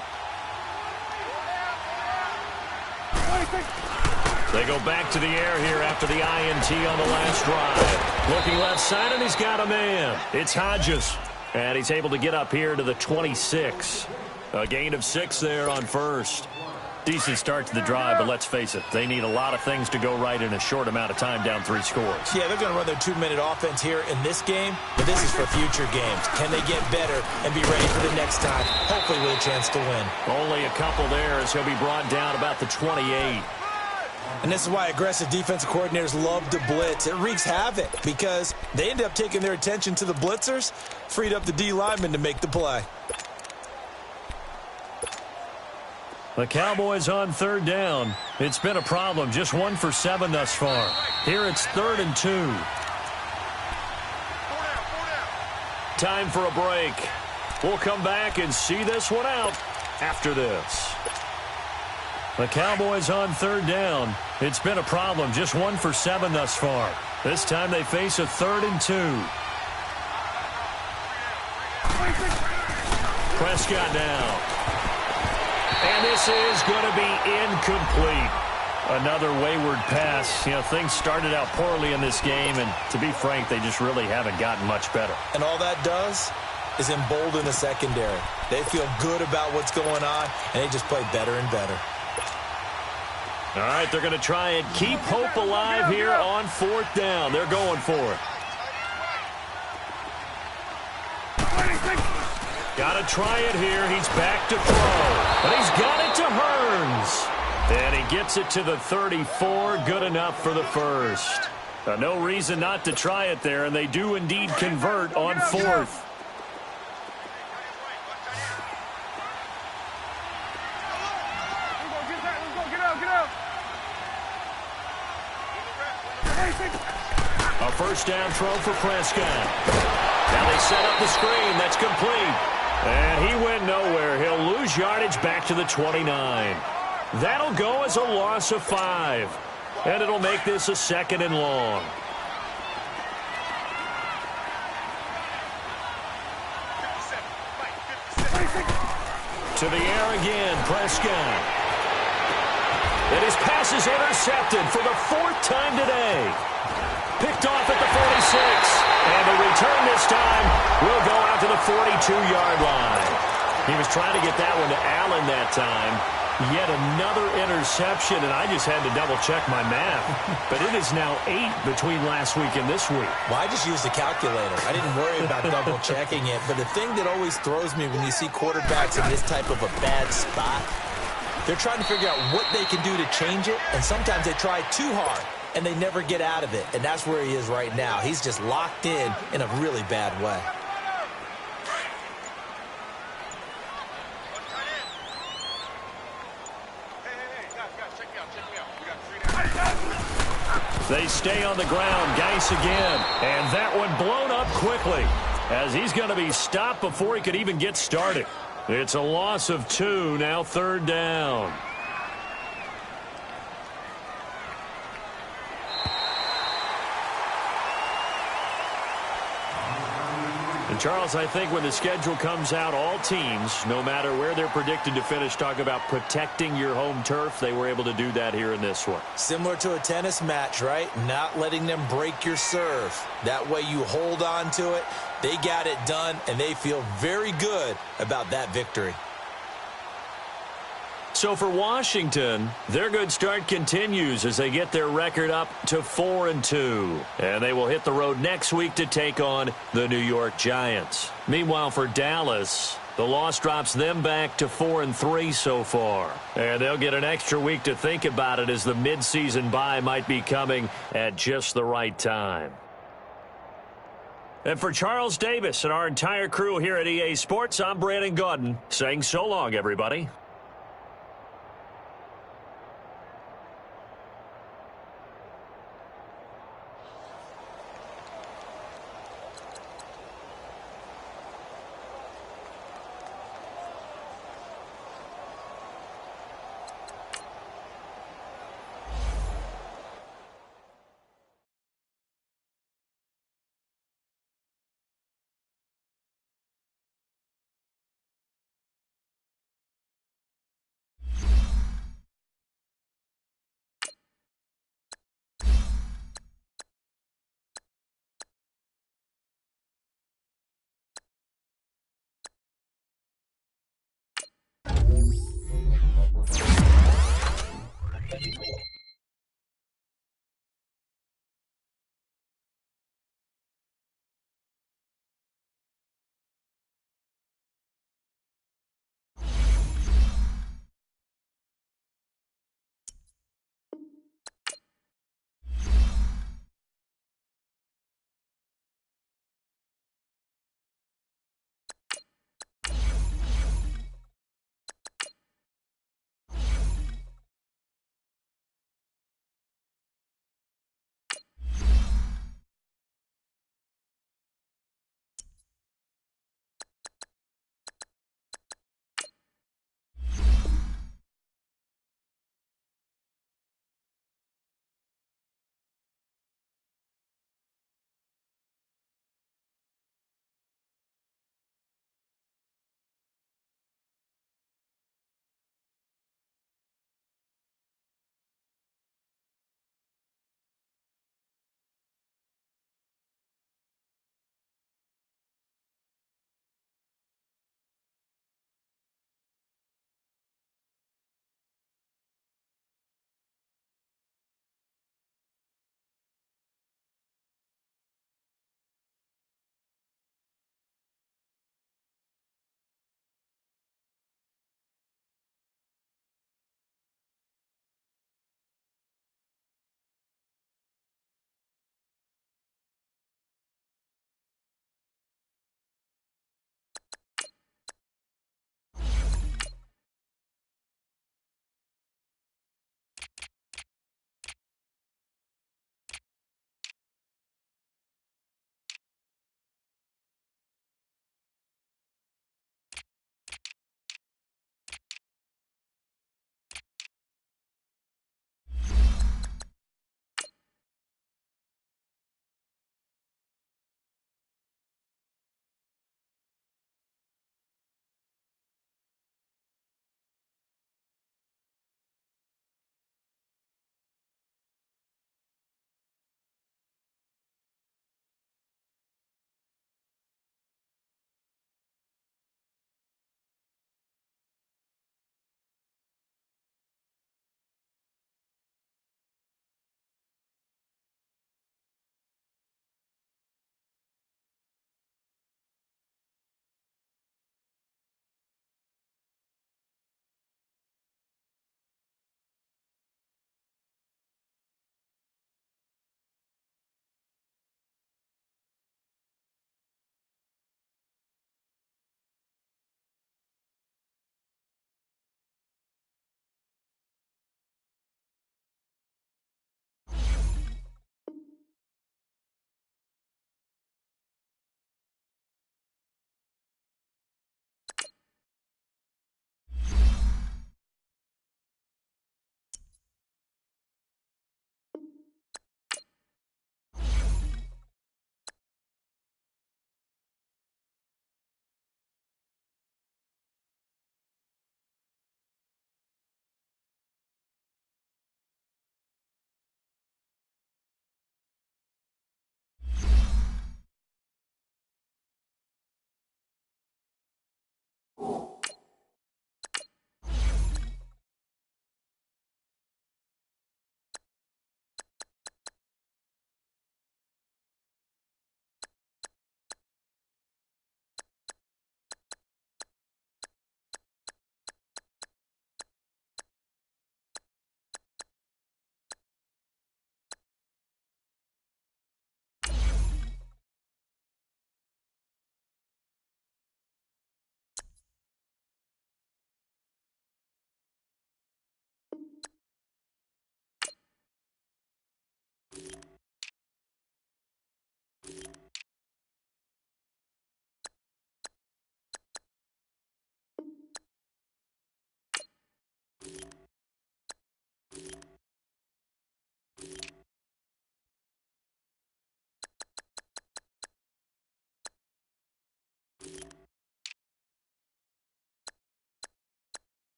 They go back to the air here after the INT on the last drive. Looking left side, and he's got a man. It's Hodges. And he's able to get up here to the 26. A gain of 6 there on first. Decent start to the drive, but let's face it, they need a lot of things to go right in a short amount of time, down 3 scores. Yeah, they're going to run their 2-minute offense here in this game, but this is for future games. Can they get better and be ready for the next time, hopefully with a chance to win? Only a couple there as he'll be brought down about the 28. And this is why aggressive defensive coordinators love to blitz. It wreaks havoc because they end up taking their attention to the blitzers, freed up the D lineman to make the play. The Cowboys on third down. It's been a problem. Just 1 for 7 thus far. Here it's 3rd and 2. Time for a break. We'll come back and see this one out after this. The Cowboys on third down. It's been a problem. Just 1 for 7 thus far. This time they face a 3rd and 2. Prescott now. And this is going to be incomplete. Another wayward pass. You know, things started out poorly in this game, and to be frank, they just really haven't gotten much better. And all that does is embolden the secondary. They feel good about what's going on, and they just play better and better. All right, they're going to try and keep hope alive here on 4th down. They're going for it. Got to try it here. He's back to throw. But he's got it to Hearns. And he gets it to the 34. Good enough for the first. No reason not to try it there, and they do indeed convert on 4th. A first down throw for Prescott. Now they set up the screen. That's complete. And he went nowhere. He'll lose yardage back to the 29. That'll go as a loss of 5. And it'll make this a 2nd and long. To the air again, Prescott. And his pass is intercepted for the 4th time today. Picked off at the 46. And the return this time will go out to the 42-yard line. He was trying to get that one to Allen that time. Yet another interception, and I just had to double-check my math. But it is now 8 between last week and this week. Well, I just used a calculator. I didn't worry about double-checking it. But the thing that always throws me when you see quarterbacks in this type of a bad spot, they're trying to figure out what they can do to change it, and sometimes they try too hard, and they never get out of it. And that's where he is right now. He's just locked in a really bad way. They stay on the ground. Geis again. And that one blown up quickly as he's going to be stopped before he could even get started. It's a loss of 2, now 3rd down. And Charles, I think when the schedule comes out, all teams, no matter where they're predicted to finish, talk about protecting your home turf. They were able to do that here in this one. Similar to a tennis match, right? Not letting them break your serve. That way you hold on to it. They got it done, and they feel very good about that victory. So for Washington, their good start continues as they get their record up to 4-2. And they will hit the road next week to take on the New York Giants. Meanwhile, for Dallas, the loss drops them back to 4-3 so far. And they'll get an extra week to think about it as the midseason bye might be coming at just the right time. And for Charles Davis and our entire crew here at EA Sports, I'm Brandon Gaudin saying so long, everybody.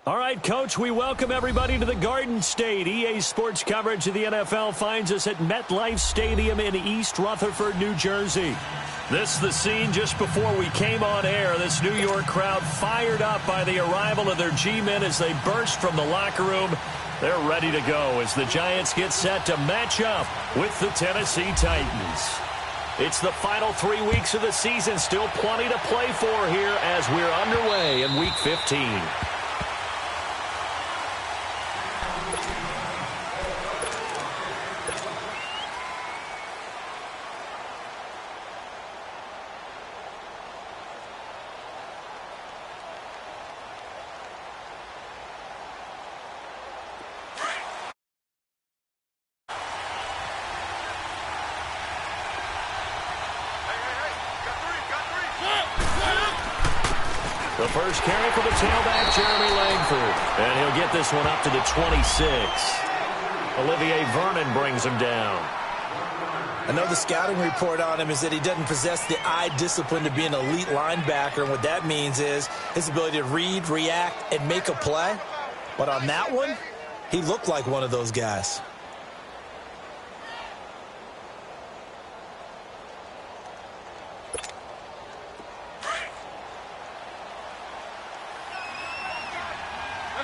All right, Coach, we welcome everybody to the Garden State. EA Sports coverage of the NFL finds us at MetLife Stadium in East Rutherford, New Jersey. This is the scene just before we came on air. This New York crowd fired up by the arrival of their G-men as they burst from the locker room. They're ready to go as the Giants get set to match up with the Tennessee Titans. It's the final 3 weeks of the season. Still plenty to play for here as we're underway in Week 15. The first carry for the tailback, Jeremy Langford. And he'll get this one up to the 26. Olivier Vernon brings him down. Another scouting report on him is that he doesn't possess the eye discipline to be an elite linebacker. And what that means is his ability to read, react, and make a play. But on that one, he looked like one of those guys.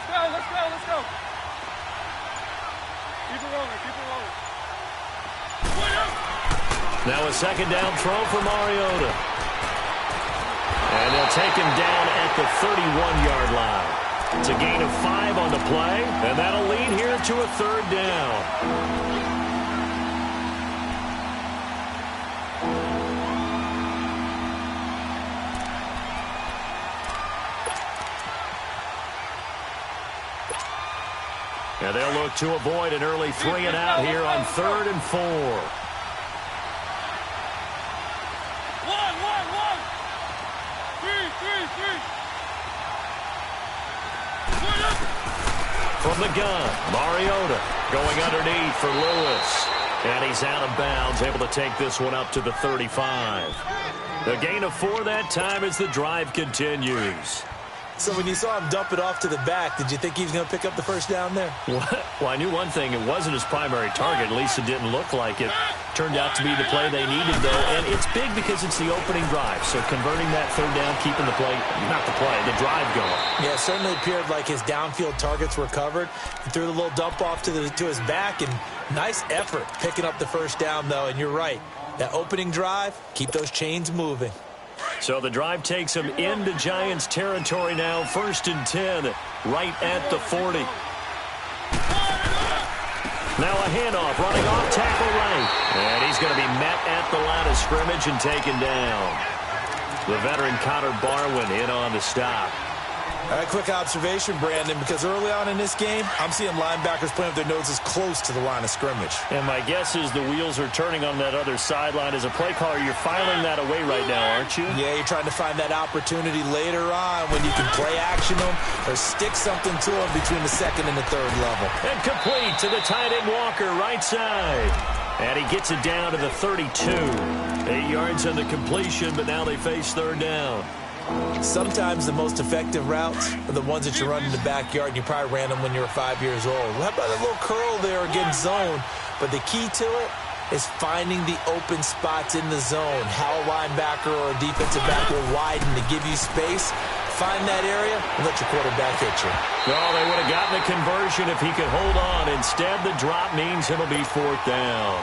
Let's go. Keep it rolling. Now a second down throw for Mariota. And they'll take him down at the 31-yard line. It's a gain of 5 on the play, and that'll lead here to a third down. And they'll look to avoid an early 3 and out here on 3rd and 4. From the gun, Mariota going underneath for Lewis. And he's out of bounds, able to take this one up to the 35. A gain of 4 that time as the drive continues. So when you saw him dump it off to the back, did you think he was going to pick up the first down there? Well, I knew one thing. It wasn't his primary target. At least it didn't look like it. Turned out to be the play they needed, though. And it's big because it's the opening drive. So converting that third down, keeping the play, not the play, the drive going. Yeah, it certainly appeared like his downfield targets were covered. He threw the little dump off to his back, and nice effort picking up the first down, though. And you're right. That opening drive, keep those chains moving. So the drive takes him into Giants territory now. 1st and 10, right at the 40. Now a handoff, running off tackle right. And he's going to be met at the line of scrimmage and taken down. The veteran Connor Barwin in on the stop. All right, quick observation, Brandon, because early on in this game, I'm seeing linebackers playing with their noses close to the line of scrimmage. And my guess is the wheels are turning on that other sideline. As a play caller, you're filing that away right now, aren't you? Yeah, you're trying to find that opportunity later on when you can play action them or stick something to them between the 2nd and the 3rd level. And complete to the tight end Walker, right side. And he gets it down to the 32. 8 yards on the completion, but now they face 3rd down. Sometimes the most effective routes are the ones that you run in the backyard, and you probably ran them when you were 5 years old. How about a little curl there against zone? But the key to it is finding the open spots in the zone. How a linebacker or a defensive back will widen to give you space. Find that area and let your quarterback hit you. Oh, they would have gotten the conversion if he could hold on. Instead, the drop means it'll be 4th down.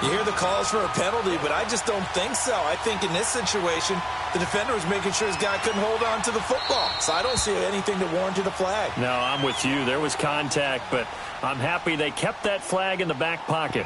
You hear the calls for a penalty, but I just don't think so. I think in this situation, the defender was making sure his guy couldn't hold on to the football. So I don't see anything that warranted a flag. No, I'm with you. There was contact, but I'm happy they kept that flag in the back pocket.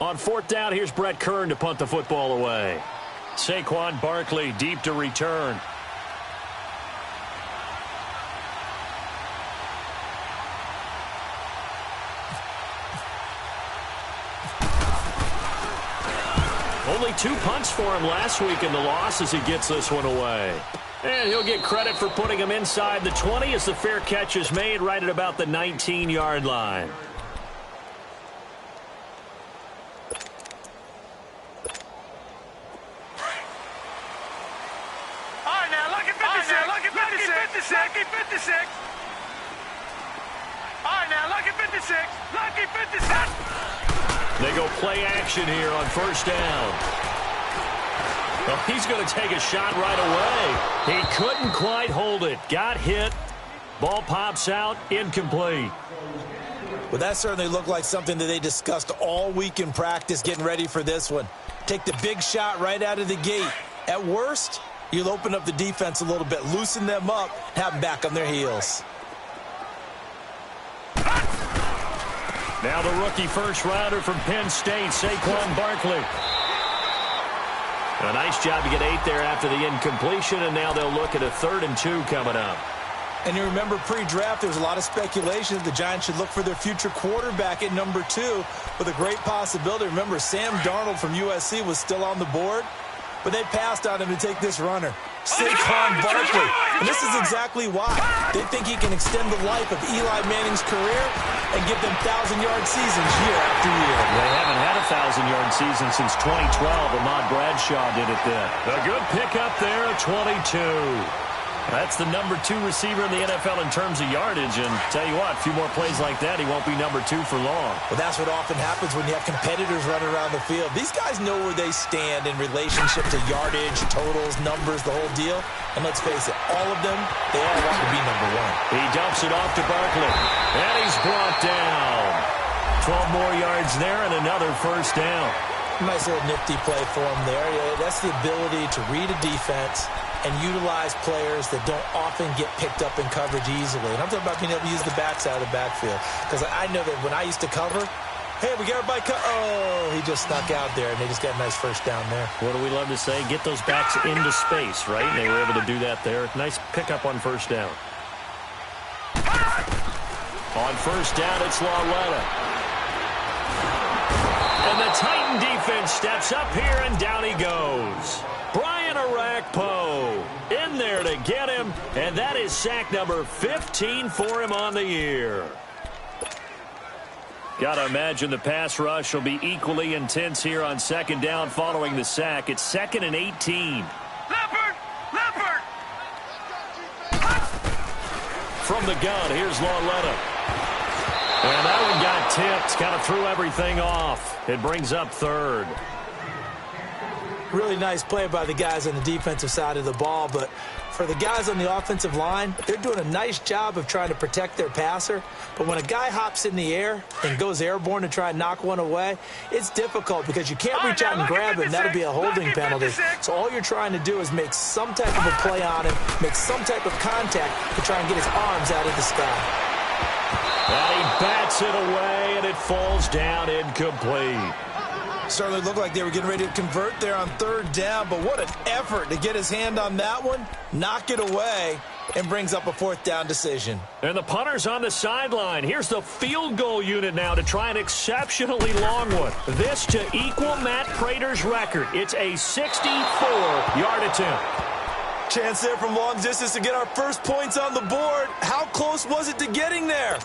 On 4th down, here's Brett Kern to punt the football away. Saquon Barkley deep to return. Only 2 punts for him last week in the loss as he gets this one away. And he'll get credit for putting him inside the 20 as the fair catch is made right at about the 19-yard line. Lucky 56. All right, now, lucky 56. Lucky 56. They go play action here on 1st down. Well, he's going to take a shot right away. He couldn't quite hold it. Got hit. Ball pops out. Incomplete. Well, that certainly looked like something that they discussed all week in practice getting ready for this one. Take the big shot right out of the gate. At worst, you'll open up the defense a little bit, loosen them up, have them back on their heels. Now the rookie first-rounder from Penn State, Saquon Barkley. A nice job to get 8 there after the incompletion, and now they'll look at a 3rd and 2 coming up. And you remember pre-draft, there was a lot of speculation that the Giants should look for their future quarterback at number 2 with a great possibility. Remember, Sam Darnold from USC was still on the board, but they passed on him to take this runner, Saquon Barkley. And this is exactly why. They think he can extend the life of Eli Manning's career and give them 1,000-yard seasons year after year. They haven't had a 1,000-yard season since 2012. Ahmad Bradshaw did it then. A good pickup there at 22. That's the number 2 receiver in the NFL in terms of yardage. And tell you what, a few more plays like that, he won't be number 2 for long. Well, that's what often happens when you have competitors running around the field. These guys know where they stand in relationship to yardage, totals, numbers, the whole deal. And let's face it, all of them, they all want to be number 1. He dumps it off to Barkley. And he's brought down. 12 more yards there and another first down. Nice little nifty play for him there. Yeah, that's the ability to read a defense and utilize players that don't often get picked up in coverage easily. And I'm talking about being able to use the backside of the backfield. Because I know that when I used to cover, hey, we got everybody oh, he just snuck out there, and they just got a nice first down there. What do we love to say? Get those backs into space, right? And they were able to do that there. Nice pickup on first down. On first down, it's Lauletta. And the Titan defense steps up here, and down he goes. Brian Orakpo in there to get him, and that is sack number 15 for him on the year. Got to imagine the pass rush will be equally intense here on second down following the sack. It's 2nd and 18. Leopard! Leopard! From the gun, here's Lauletta. And that one got tipped, kind of threw everything off. It brings up 3rd. Really nice play by the guys on the defensive side of the ball, but for the guys on the offensive line, they're doing a nice job of trying to protect their passer. But when a guy hops in the air and goes airborne to try and knock one away, it's difficult because you can't reach out and grab it, and that'll be a holding penalty. So all you're trying to do is make some type of a play on him, make some type of contact to try and get his arms out of the sky. And he bats it away, and it falls down incomplete. Certainly looked like they were getting ready to convert there on 3rd down, but what an effort to get his hand on that one, knock it away, and brings up a 4th down decision. And the punter's on the sideline. Here's the field goal unit now to try an exceptionally long one. This to equal Matt Prater's record. It's a 64-yard attempt. Chance there from long distance to get our first points on the board. How close was it to getting there?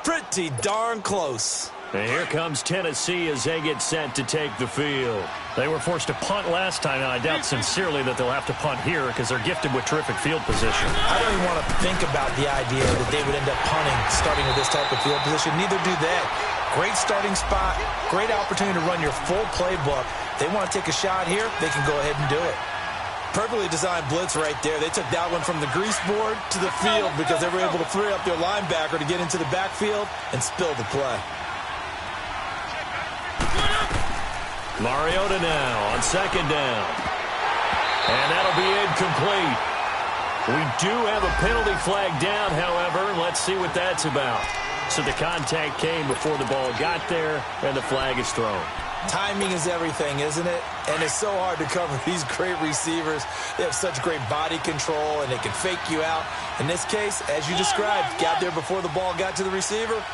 Pretty darn close. And here comes Tennessee as they get set to take the field. They were forced to punt last time, and I doubt sincerely that they'll have to punt here because they're gifted with terrific field position. I don't even want to think about the idea that they would end up punting starting with this type of field position. Neither do they. Great starting spot, great opportunity to run your full playbook. They want to take a shot here, they can go ahead and do it. Perfectly designed blitz right there. They took that one from the grease board to the field because they were able to free up their linebacker to get into the backfield and spill the play. Mariota now on 2nd down. And that'll be incomplete. We do have a penalty flag down, however. Let's see what that's about. So the contact came before the ball got there, and the flag is thrown. Timing is everything, isn't it? And it's so hard to cover these great receivers. They have such great body control, and they can fake you out. In this case, as you described, got there before the ball got to the receiver.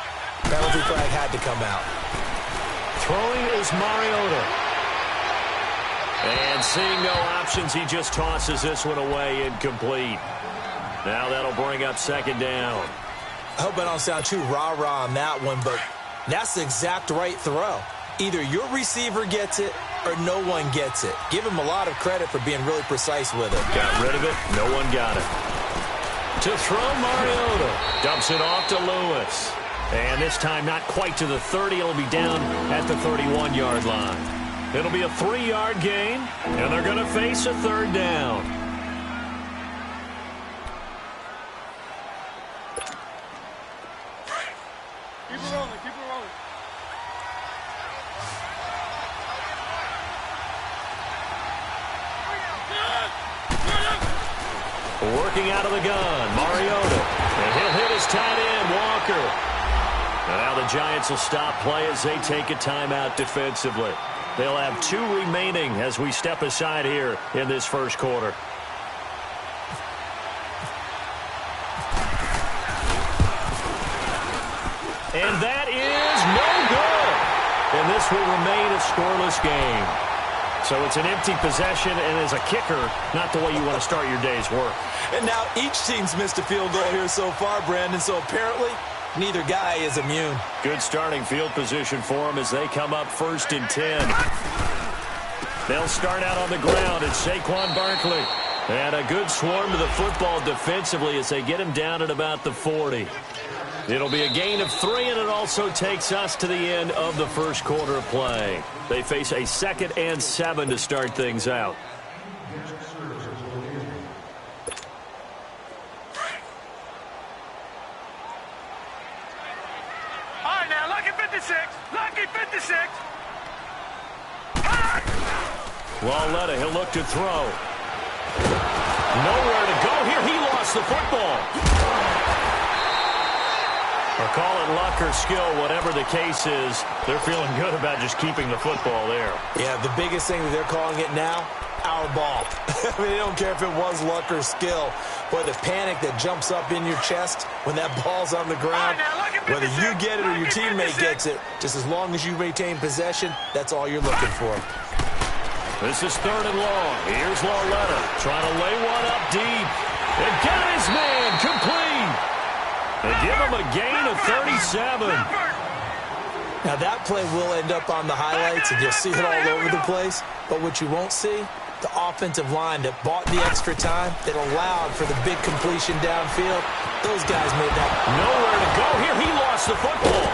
Penalty flag had to come out. Throwing is Mariota. And seeing no options, he just tosses this one away incomplete. Now that'll bring up 2nd down. I hope I don't sound too rah-rah on that one, but that's the exact right throw. Either your receiver gets it or no one gets it. Give him a lot of credit for being really precise with it. Got rid of it. No one got it. To throw, Mariota. Dumps it off to Lewis. And this time not quite to the 30. It'll be down at the 31-yard line. It'll be a 3-yard gain, and they're going to face a 3rd down. Keep it rolling, keep it rolling. Working out of the gun, Mariota. And he'll hit his tight end, Walker. And now the Giants will stop play as they take a timeout defensively. They'll have 2 remaining as we step aside here in this first quarter. And that is no good. And this will remain a scoreless game. So it's an empty possession, and as a kicker, not the way you want to start your day's work. And now each team's missed a field goal here so far, Brandon, so apparently neither guy is immune. Good starting field position for them as they come up 1st and 10. They'll start out on the ground. It's Saquon Barkley. And a good swarm to the football defensively as they get him down at about the 40. It'll be a gain of 3, and it also takes us to the end of the first quarter of play. They face a 2nd and 7 to start things out. All right, now, lucky 56. Lucky 56. Lauletta, he'll look to throw. Nowhere to go here. He lost the football. Or call it luck or skill, whatever the case is, they're feeling good about just keeping the football there. Yeah, the biggest thing that they're calling it now, our ball. I mean, they don't care if it was luck or skill. Boy, the panic that jumps up in your chest when that ball's on the ground, whether you get it or your teammate gets it, just as long as you retain possession, that's all you're looking for. This is 3rd and long. Here's Lauletta trying to lay one up deep. And got his man complete. They give him a gain of 37. Now, that play will end up on the highlights, and you'll see it all over the place. But what you won't see, the offensive line that bought the extra time, that allowed for the big completion downfield, those guys made that. Nowhere to go here. He lost the football.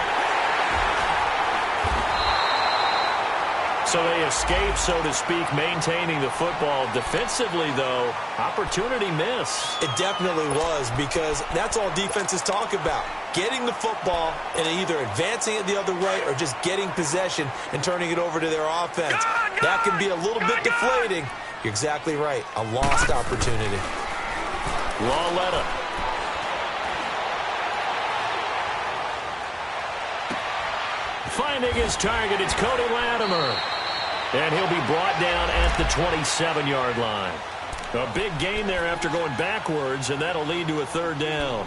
So they escape, so to speak, maintaining the football. Defensively, though, opportunity miss. It definitely was, because that's all defenses talk about. Getting the football and either advancing it the other way or just getting possession and turning it over to their offense. That can be a little bit deflating. You're exactly right. A lost opportunity. Lauletta. Finding his target, it's Cody Latimer. And he'll be brought down at the 27-yard line. A big gain there after going backwards, and that'll lead to a 3rd down.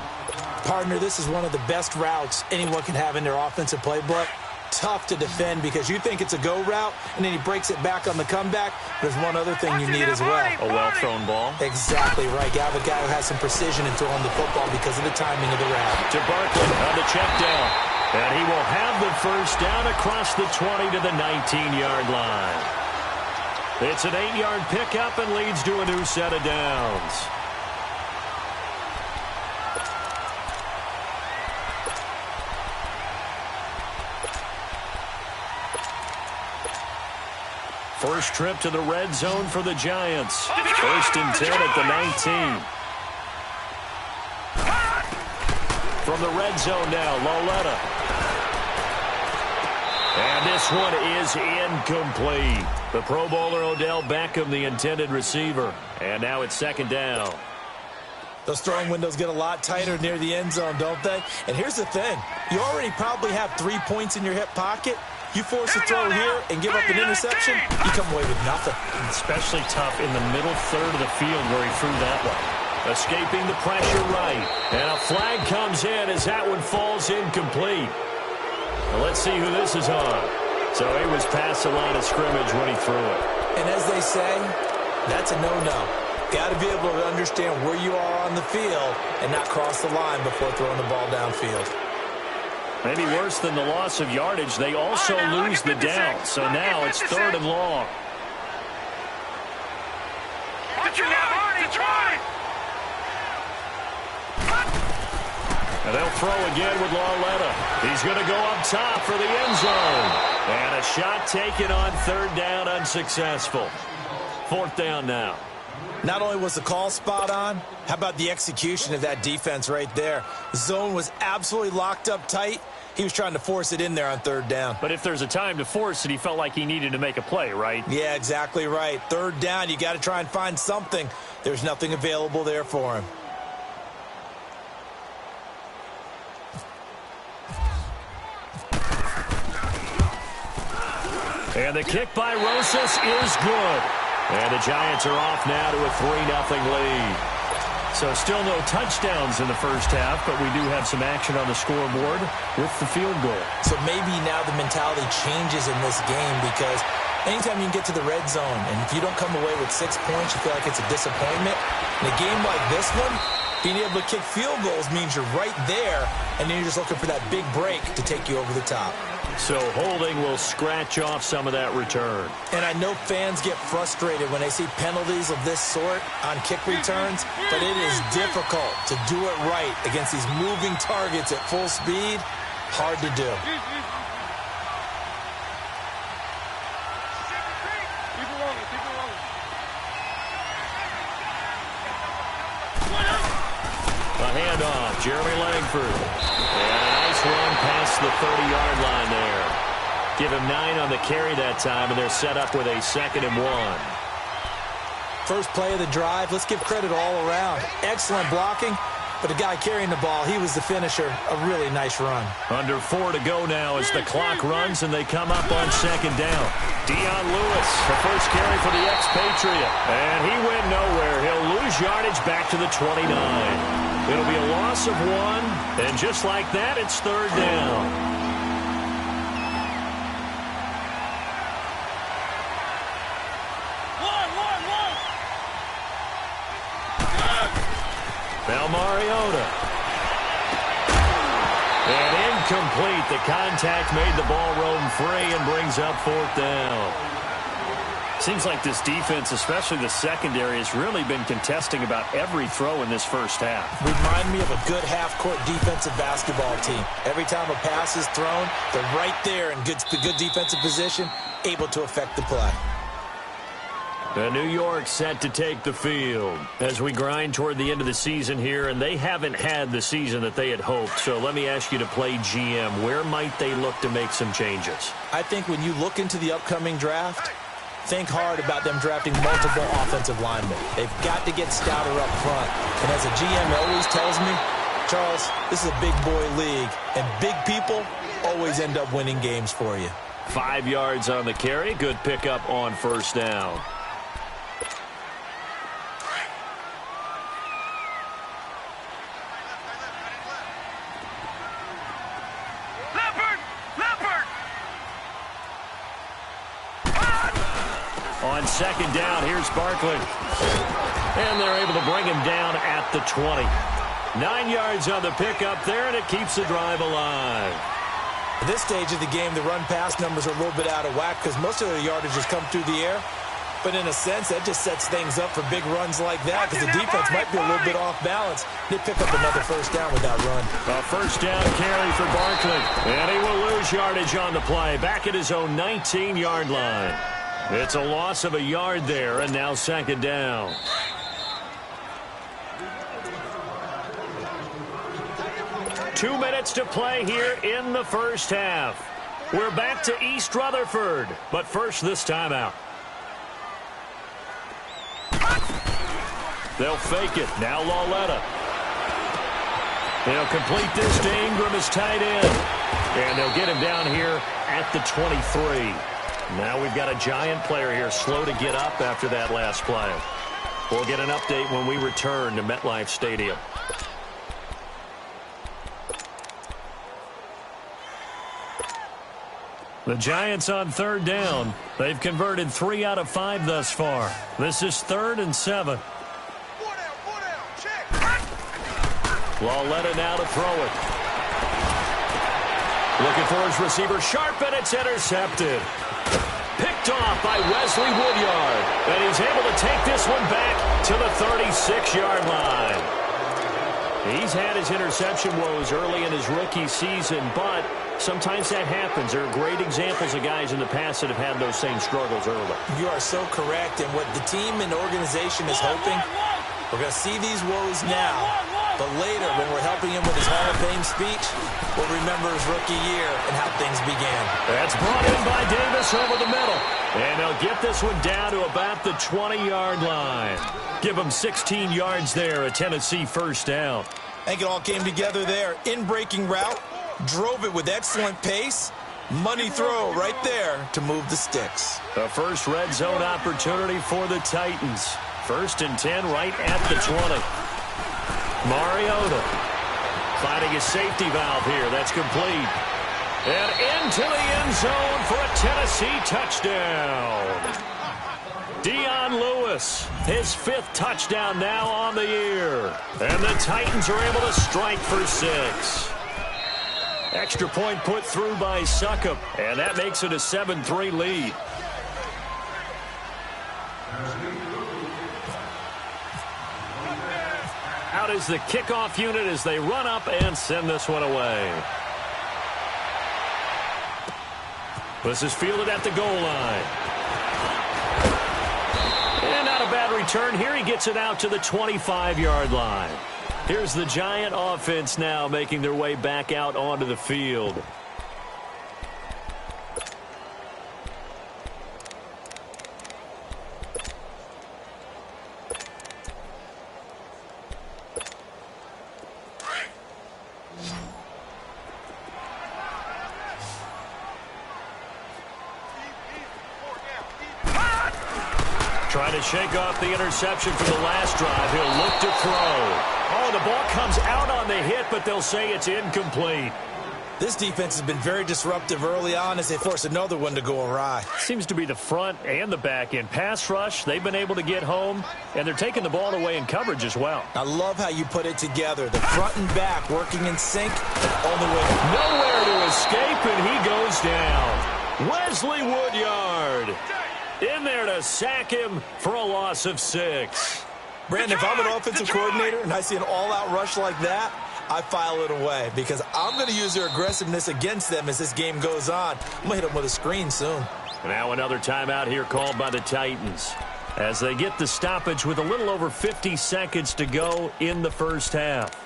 Partner, this is one of the best routes anyone can have in their offensive playbook. Tough to defend because you think it's a go route, and then he breaks it back on the comeback. There's one other thing you need as well. A well-thrown ball. Exactly right. You have a guy who has some precision in throwing the football because of the timing of the route. To Barkley on the check down. And he will have the 1st down across the 20 to the 19-yard line. It's an 8-yard pickup and leads to a new set of downs. First trip to the red zone for the Giants. 1st and 10 at the 19. From the red zone now, Lauletta. And this one is incomplete. The Pro Bowler Odell Beckham, the intended receiver. And now it's 2nd down. Those throwing windows get a lot tighter near the end zone, don't they? And here's the thing. You already probably have 3 points in your hip pocket. You force a throw here and give up an interception, you come away with nothing. Especially tough in the middle 3rd of the field where he threw that one. Escaping the pressure right. And a flag comes in as that one falls incomplete. Well, let's see who this is on. So he was past the line of scrimmage when he threw it. And as they say, that's a no-no. Got to be able to understand where you are on the field and not cross the line before throwing the ball downfield. Maybe worse than the loss of yardage, they also lose the down. So now it's 3rd and long. And they'll throw again with Lauletta. He's going to go up top for the end zone. And a shot taken on 3rd down, unsuccessful. 4th down now. Not only was the call spot on, how about the execution of that defense right there? The zone was absolutely locked up tight. He was trying to force it in there on 3rd down. But if there's a time to force it, he felt like he needed to make a play, right? Yeah, exactly right. 3rd down, you got to try and find something. There's nothing available there for him. And the kick by Rosas is good. And the Giants are off now to a 3-0 lead. So still no touchdowns in the first half, but we do have some action on the scoreboard with the field goal. So maybe now the mentality changes in this game because anytime you can get to the red zone, and if you don't come away with 6 points, you feel like it's a disappointment. In a game like this one, being able to kick field goals means you're right there, and then you're just looking for that big break to take you over the top. So holding will scratch off some of that return. And I know fans get frustrated when they see penalties of this sort on kick returns, but it is difficult to do it right against these moving targets at full speed. Hard to do. A handoff, Jeremy Langford. And a nice run past the 30-yard line there. Give him 9 on the carry that time, and they're set up with a 2nd and 1. First play of the drive, let's give credit all around. Excellent blocking, but the guy carrying the ball, he was the finisher. A really nice run. Under 4 to go now as the clock runs, and they come up on 2nd down. Dion Lewis, the first carry for the expatriate. And he went nowhere. He'll lose yardage back to the 29. It'll be a loss of 1, and just like that, it's 3rd down. Now Mariota. And incomplete. The contact made the ball roam free and brings up 4th down. Seems like this defense, especially the secondary, has really been contesting about every throw in this first half. Remind me of a good half-court defensive basketball team. Every time a pass is thrown, they're right there in good defensive position, able to affect the play. And New York set to take the field as we grind toward the end of the season here, and they haven't had the season that they had hoped. So let me ask you to play GM. Where might they look to make some changes? I think when you look into the upcoming draft, think hard about them drafting multiple offensive linemen. They've got to get stouter up front. And as a GM always tells me, Charles, this is a big boy league, and big people always end up winning games for you. 5 yards on the carry. Good pickup on 1st down. On 2nd down, here's Barkley. And they're able to bring him down at the 20. 9 yards on the pickup there, and it keeps the drive alive. At this stage of the game, the run-pass numbers are a little bit out of whack because most of their yardage has come through the air. But in a sense, that just sets things up for big runs like that because the defense might be a little bit off balance. They pick up another 1st down with that run. A 1st down carry for Barkley. And he will lose yardage on the play, back at his own 19-yard line. It's a loss of a yard there, and now 2nd down. Two minutes to play here in the first half. We're back to East Rutherford, but first this timeout. They'll fake it. Now Lauletta. They'll complete this to Ingram as tight end. And they'll get him down here at the 23. Now we've got a Giant player here slow to get up after that last play. We'll get an update when we return to MetLife Stadium. The Giants on 3rd down. They've converted 3 out of 5 thus far. This is 3rd and 7. Lauletta now to throw it. Looking for his receiver, Sharp, and it's intercepted. Picked off by Wesley Woodyard. And he's able to take this one back to the 36-yard line. He's had his interception woes early in his rookie season, but sometimes that happens. There are great examples of guys in the past that have had those same struggles early. You are so correct. And what the team and organization is hoping, we're going to see these woes now. But later, when we're helping him with his Hall of Fame speech, we'll remember his rookie year and how things began. That's brought in by Davis over the middle. And they'll get this one down to about the 20-yard line. Give them 16 yards there, a Tennessee 1st down. I think it all came together there. In-breaking route, drove it with excellent pace, Money throw right there to move the sticks. The first red zone opportunity for the Titans. 1st and 10 right at the 20. Mariota finding a safety valve here. That's complete. And into the end zone for a Tennessee touchdown. Dion Lewis, his 5th touchdown now on the year. And the Titans are able to strike for 6. Extra point put through by Succop, and that makes it a 7-3 lead. Out is the kickoff unit as they run up and send this one away. This is fielded at the goal line. And not a bad return here. He gets it out to the 25-yard line. Here's the Giant offense now making their way back out onto the field. Trying to shake off the interception from the last drive. He'll look to throw. Oh, the ball comes out on the hit, but they'll say it's incomplete. This defense has been very disruptive early on as they force another one to go awry. Seems to be the front and the back end. Pass rush, they've been able to get home, and they're taking the ball away in coverage as well. I love how you put it together. The front and back working in sync. Only way. Nowhere to escape, and he goes down. Wesley Woodyard in there to sack him for a loss of 6. Brandon, if I'm an offensive coordinator and I see an all-out rush like that, I file it away because I'm going to use their aggressiveness against them as this game goes on. I'm going to hit them with a screen soon. Now another timeout here called by the Titans as they get the stoppage with a little over 50 seconds to go in the first half.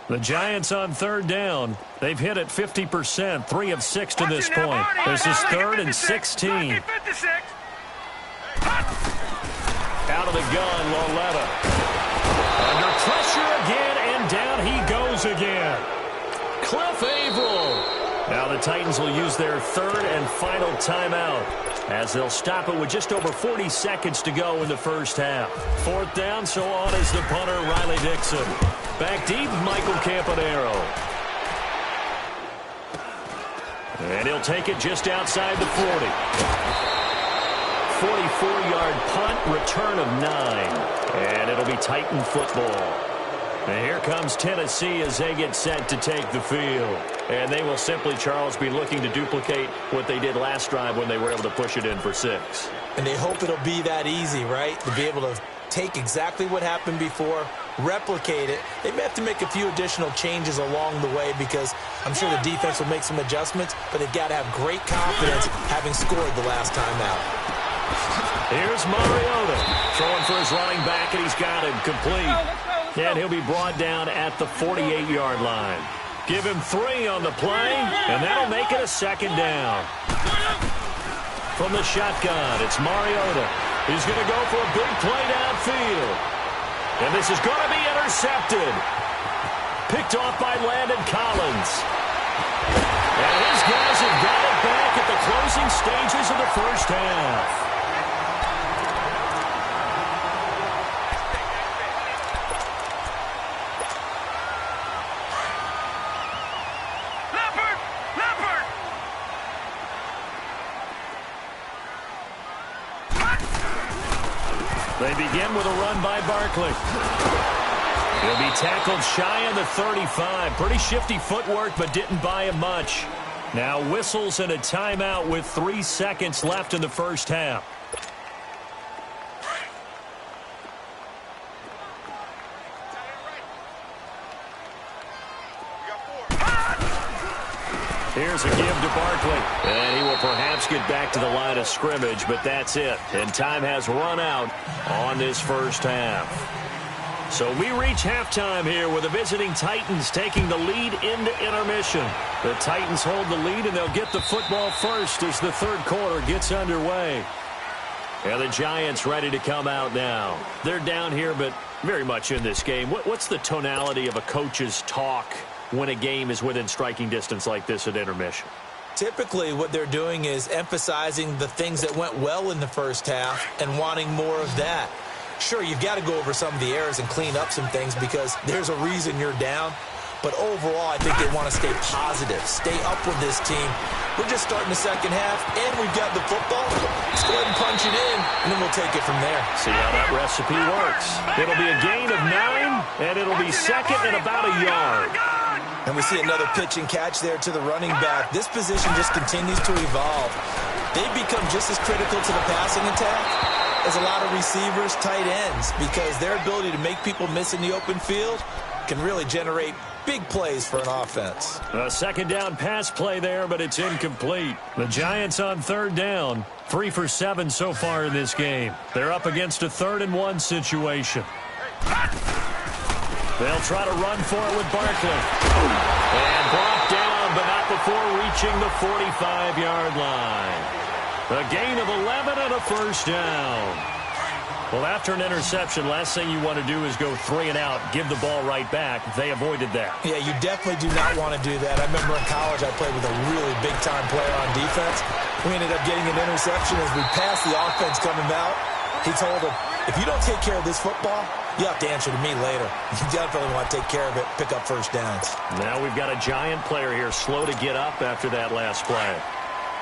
The Giants on 3rd down. They've hit it 50%, 3 of 6 to this point. This is 3rd and 16. Out of the gun, Loletta. Under pressure again, and down he goes again. Cliff Averill. Now the Titans will use their 3rd and final timeout as they'll stop it with just over 40 seconds to go in the first half. 4th down, so on is the punter, Riley Dixon. Back deep, Michael Campanaro. And he'll take it just outside the 40. 44-yard punt, return of 9. And it'll be Titan football. And here comes Tennessee as they get set to take the field. And they will simply, Charles, be looking to duplicate what they did last drive when they were able to push it in for 6. And they hope it'll be that easy, right? To be able to take exactly what happened before, replicate it. They may have to make a few additional changes along the way because I'm sure the defense will make some adjustments, but they've got to have great confidence having scored the last time out. Here's Mariota throwing for his running back, and he's got him complete. And he'll be brought down at the 48-yard line. Give him 3 on the play, and that'll make it a 2nd down. From the shotgun, it's Mariota. He's going to go for a big play downfield. And this is going to be intercepted. Picked off by Landon Collins. And his guys have got it back at the closing stages of the first half. They begin with a run by Barkley. He'll be tackled shy of the 35. Pretty shifty footwork, but didn't buy him much. Now whistles and a timeout with 3 seconds left in the first half. Here's a give to Barkley. And he will perhaps get back to the line of scrimmage, but that's it. And time has run out on this first half. So we reach halftime here with the visiting Titans taking the lead into intermission. The Titans hold the lead, and they'll get the football first as the third quarter gets underway. And the Giants ready to come out now. They're down here, but very much in this game. What's the tonality of a coach's talk when a game is within striking distance like this at intermission? Typically, what they're doing is emphasizing the things that went well in the first half and wanting more of that. Sure, you've got to go over some of the errors and clean up some things because there's a reason you're down. But overall, I think they want to stay positive, stay up with this team. We're just starting the second half, and we've got the football. Let's go ahead and punch it in, and then we'll take it from there. See how that recipe works. It'll be a gain of 9, and it'll be second and about a yard. And we see another pitch and catch there to the running back. This position just continues to evolve. They've become just as critical to the passing attack as a lot of receivers, tight ends, because their ability to make people miss in the open field can really generate big plays for an offense. A second down pass play there, but it's incomplete. The Giants on third down, 3 for 7 so far in this game. They're up against a 3rd-and-1 situation. They'll try to run for it with Barkley. And brought down, but not before reaching the 45-yard line. A gain of 11 and a first down. Well, after an interception, last thing you want to do is go 3 and out, give the ball right back. They avoided that. Yeah, you definitely do not want to do that. I remember in college I played with a really big-time player on defense. We ended up getting an interception as we passed the offense coming out. He told him, if you don't take care of this football, you have to answer to me later. You definitely want to take care of it, pick up first downs. Now we've got a Giant player here slow to get up after that last play.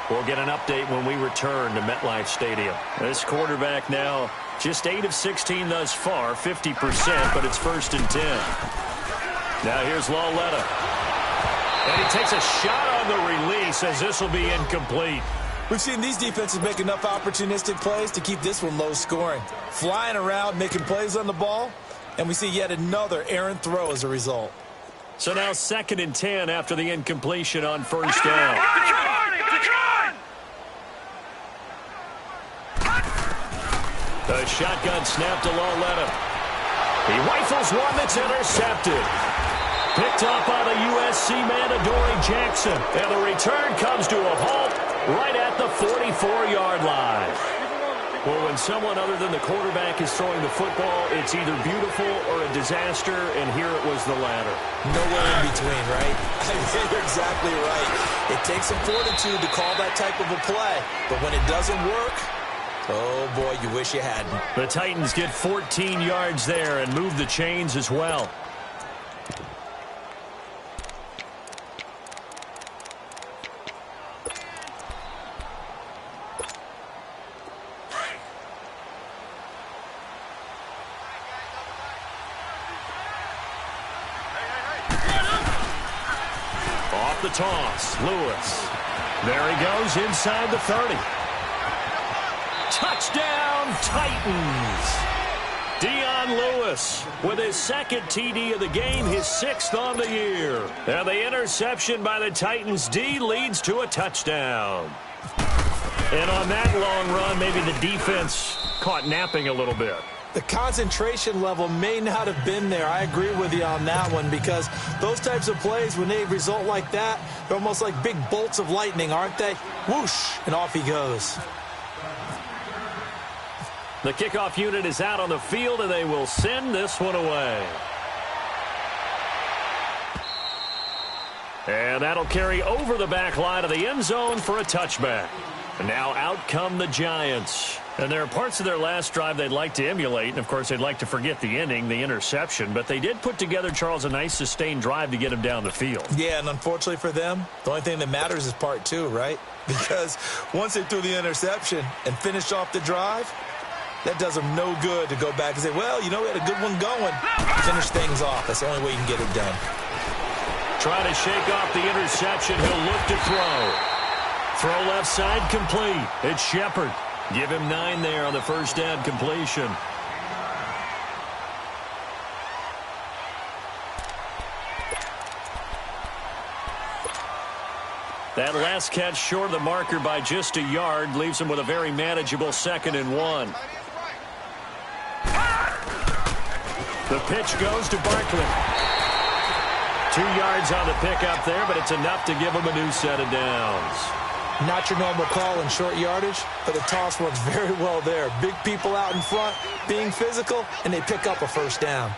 We'll get an update when we return to MetLife Stadium. This quarterback now just 8 of 16 thus far, 50%, but it's 1st and 10. Now here's Lauletta. And he takes a shot on the release as this will be incomplete. We've seen these defenses make enough opportunistic plays to keep this one low scoring. Flying around, making plays on the ball, and we see yet another errant throw as a result. So now 2nd and 10 after the incompletion on 1st down. The shotgun snap to Lauletta. He rifles one that's intercepted. Picked up by the USC man, Adoree Jackson. And the return comes to a halt right at the 44-yard line. Well, when someone other than the quarterback is throwing the football, it's either beautiful or a disaster, and here it was the latter. Nowhere in between, right? I think you're exactly right. It takes some fortitude to call that type of a play, but when it doesn't work, oh, boy, you wish you hadn't. The Titans get 14 yards there and move the chains as well. Off the toss, Lewis. There he goes inside the 30. Touchdown, Titans. Dion Lewis with his 2nd TD of the game, his 6th on the year. And the interception by the Titans D leads to a touchdown. And on that long run, maybe the defense caught napping a little bit. The concentration level may not have been there. I agree with you on that one because those types of plays, when they result like that, they're almost like big bolts of lightning, aren't they? Whoosh, and off he goes. The kickoff unit is out on the field, and they will send this one away. And that'll carry over the back line of the end zone for a touchback. And now out come the Giants. And there are parts of their last drive they'd like to emulate. And, of course, they'd like to forget the inning, the interception. But they did put together, Charles, a nice sustained drive to get him down the field. Yeah, and unfortunately for them, the only thing that matters is part 2, right? Because once they threw the interception and finished off the drive, that does them no good to go back and say, well, you know, we had a good one going. Finish things off. That's the only way you can get it done. Trying to shake off the interception. He'll look to throw. Throw left side complete. It's Shepard. Give him 9 there on the first down completion. That last catch short of the marker by just a yard leaves him with a very manageable 2nd and 1. The pitch goes to Barkley. 2 yards on the pickup there, but it's enough to give him a new set of downs. Not your normal call in short yardage, but the toss works very well there. Big people out in front, being physical, and they pick up a first down.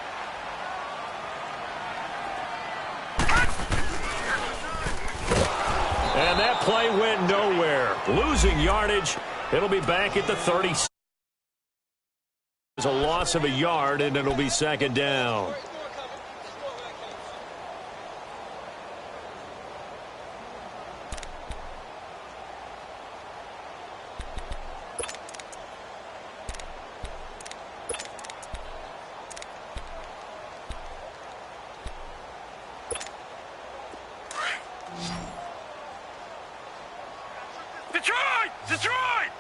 And that play went nowhere. Losing yardage. It'll be back at the 30. There's a loss of a yard, and it'll be second down. Detroit!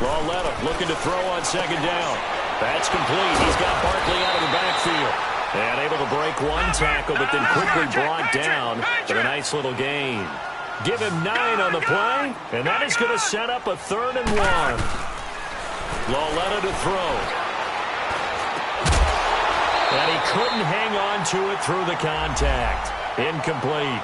Lauletta looking to throw on second down. That's complete. He's got Barkley out of the backfield. And able to break one tackle, but then quickly brought down for a nice little gain. Give him 9 on the play, and that is going to set up a 3rd and 1. Lauletta to throw. And he couldn't hang on to it through the contact. Incomplete.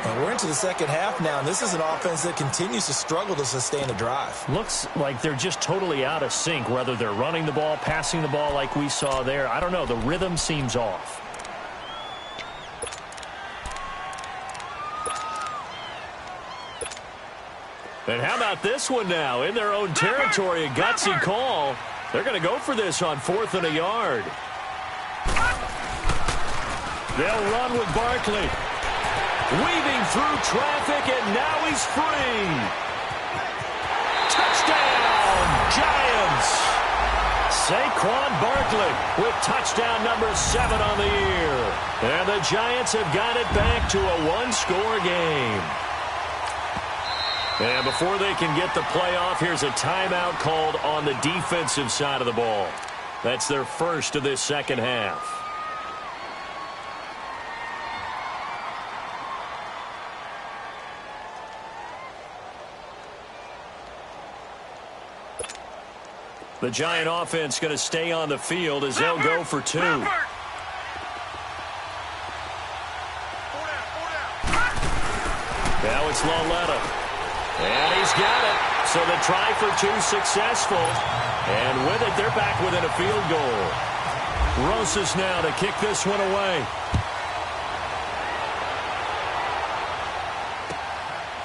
And we're into the second half now, and this is an offense that continues to struggle to sustain a drive. Looks like they're just totally out of sync, whether they're running the ball, passing the ball like we saw there. I don't know. The rhythm seems off. And how about this one now? In their own territory, a gutsy call. They're going to go for this on 4th and a yard. They'll run with Barkley. Weaving through traffic, and now he's free. Touchdown, Giants. Saquon Barkley with touchdown number 7 on the year. And the Giants have got it back to a 1-score game. And before they can get the play off, here's a timeout called on the defensive side of the ball. That's their first of this second half. The Giant offense going to stay on the field as they'll go for 2. Now it's Lauletta. And he's got it. So the try for 2 successful. And with it, they're back within a field goal. Rosas now to kick this one away.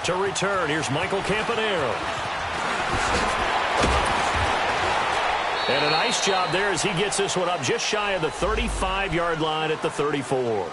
To return, here's Michael Campanero. And a nice job there as he gets this one up just shy of the 35-yard line at the 34.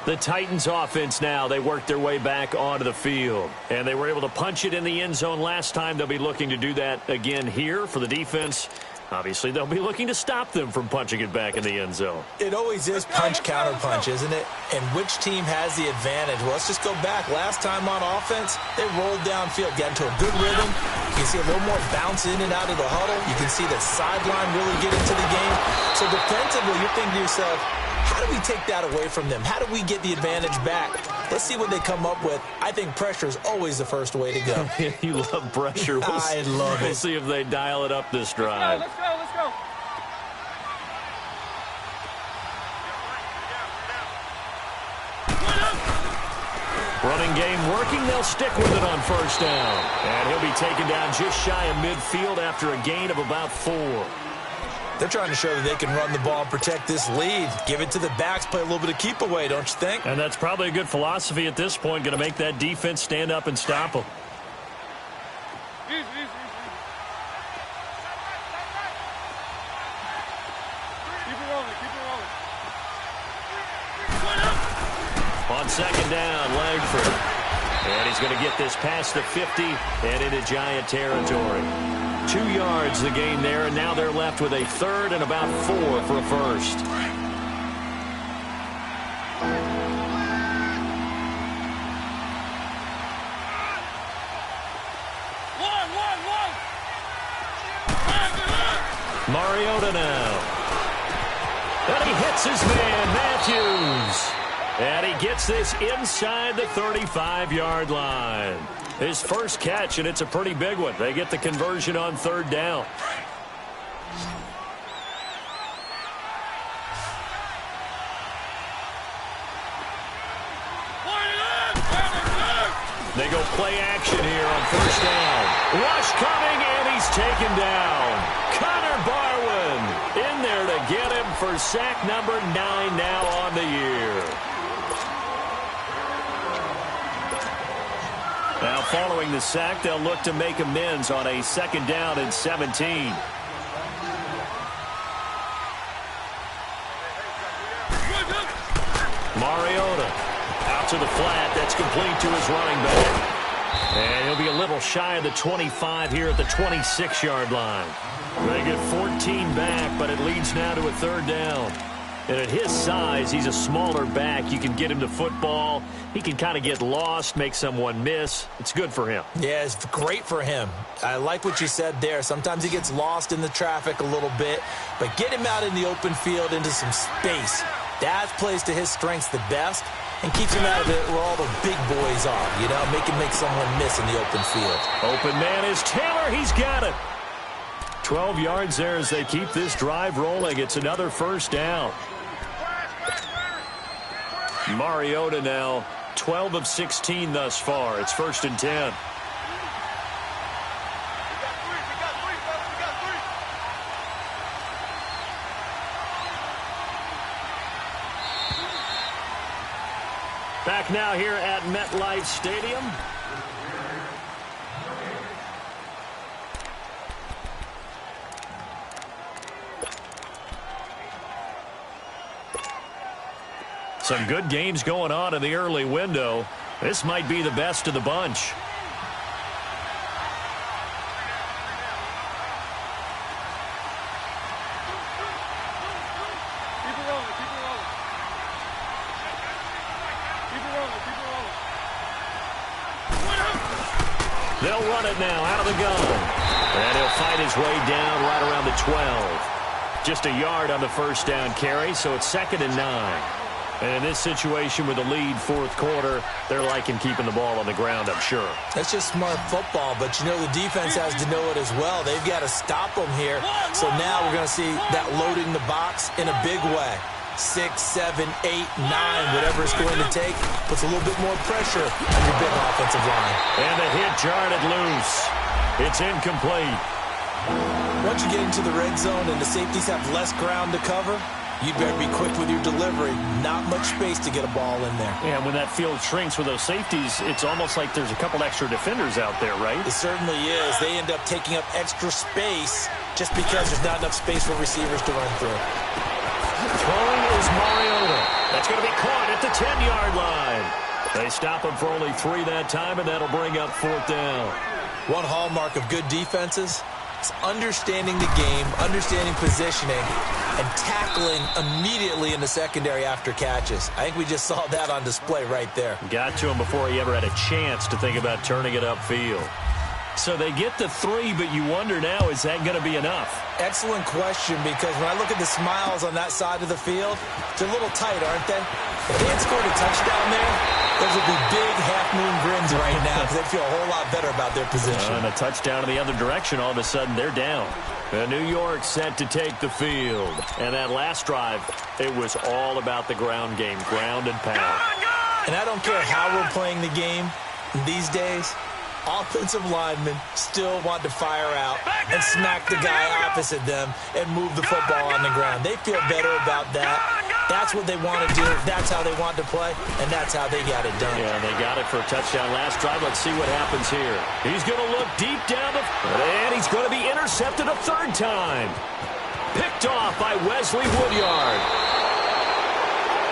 The Titans offense now, they worked their way back onto the field. And they were able to punch it in the end zone last time. They'll be looking to do that again here for the defense. Obviously, they'll be looking to stop them from punching it back in the end zone. It always is punch-counter-punch, isn't it? And which team has the advantage? Well, let's just go back. Last time on offense, they rolled downfield, got into a good rhythm. You can see a little more bounce in and out of the huddle. You can see the sideline really get into the game. So defensively, you're thinking to yourself, how do we take that away from them? How do we get the advantage back? Let's see what they come up with. I think pressure is always the first way to go. You love pressure. I love it. We'll see if they dial it up this drive. Let's go. Running game working. They'll stick with it on first down. And he'll be taken down just shy of midfield after a gain of about 4. They're trying to show that they can run the ball and protect this lead. Give it to the backs, play a little bit of keep away, don't you think? And that's probably a good philosophy at this point. Going to make that defense stand up and stop them. Easy. Keep it rolling. On second down, Langford. And he's going to get this past the 50 and into Giant territory. 2 yards the gain there, and now they're left with a 3rd and about 4 for a first. Mariota now. And he hits his man, Matthews. And he gets this inside the 35-yard line. His first catch, and it's a pretty big one. They get the conversion on 3rd down. They go play action here on first down. Rush coming, and he's taken down. Connor Barwin in there to get him for sack number 9 now on the year. Now following the sack, they'll look to make amends on a 2nd down and 17. Mariota out to the flat. That's complete to his running back. And he'll be a little shy of the 25 here at the 26-yard line. They get 14 back, but it leads now to a 3rd down. And at his size, he's a smaller back. You can get him to football. He can kind of get lost, make someone miss. It's good for him. Yeah, it's great for him. I like what you said there. Sometimes he gets lost in the traffic a little bit, but get him out in the open field into some space. That plays to his strengths the best and keeps him out of it where all the big boys are, you know, make someone miss in the open field. Open man is Taylor. He's got it. 12 yards there as they keep this drive rolling. It's another 1st down. Mariota now 12 of 16 thus far. It's 1st and 10. Back now here at MetLife Stadium. Some good games going on in the early window. This might be the best of the bunch. They'll run it now out of the gun. And he'll fight his way down right around the 12. Just a yard on the 1st down carry, so it's 2nd and 9. And in this situation with a lead 4th quarter, they're liking keeping the ball on the ground, I'm sure. That's just smart football, but you know the defense has to know it as well. They've got to stop them here. So now we're going to see that loading the box in a big way. 6, 7, 8, 9, whatever it's going to take, puts a little bit more pressure on your big offensive line. And the hit jarred it loose. It's incomplete. Once you get into the red zone and the safeties have less ground to cover, you better be quick with your delivery. Not much space to get a ball in there. Yeah, when that field shrinks with those safeties, it's almost like there's a couple extra defenders out there, right? It certainly is. They end up taking up extra space just because there's not enough space for receivers to run through. Throwing is Mariota. That's going to be caught at the 10-yard line. They stop him for only 3 that time, and that'll bring up 4th down. One hallmark of good defenses is understanding the game, understanding positioning, and tackling immediately in the secondary after catches. I think we just saw that on display right there. Got to him before he ever had a chance to think about turning it upfield. So they get the 3, but you wonder now, is that going to be enough? Excellent question, because when I look at the smiles on that side of the field, they're a little tight, aren't they? If they had scored a touchdown there, those would be big half-moon grins right now because they'd feel a whole lot better about their position. And a touchdown in the other direction, all of a sudden they're down. New York set to take the field. And that last drive, it was all about the ground game, ground and pound. And I don't care how we're playing the game these days, offensive linemen still want to fire out and smack the guy opposite them and move the football on the ground. They feel better about that. That's what they want to do. That's how they want to play, and that's how they got it done. Yeah, they got it for a touchdown last drive. Let's see what happens here. He's going to look deep down the field, and he's going to be intercepted a 3rd time. Picked off by Wesley Woodyard.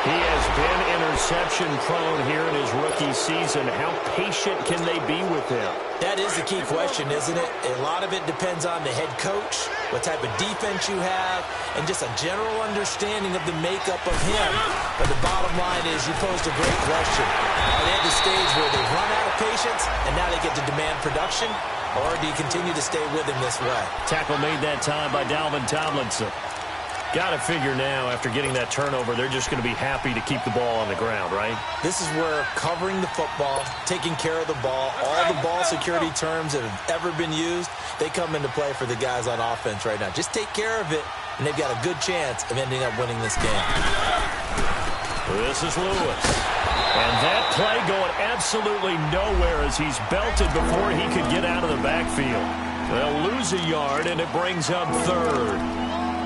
He has been interception-prone here in his rookie season. How patient can they be with him? That is the key question, isn't it? A lot of it depends on the head coach, what type of defense you have, and just a general understanding of the makeup of him. But the bottom line is you posed a great question. Are they at the stage where they've run out of patience, and now they get to demand production? Or do you continue to stay with him this way? Tackle made that time by Dalvin Tomlinson. Got to figure now, after getting that turnover, they're just going to be happy to keep the ball on the ground, right? This is where covering the football, taking care of the ball, all the ball security terms that have ever been used, they come into play for the guys on offense right now. Just take care of it, and they've got a good chance of ending up winning this game. This is Lewis. And that play going absolutely nowhere as he's belted before he could get out of the backfield. They'll lose a yard, and it brings up third.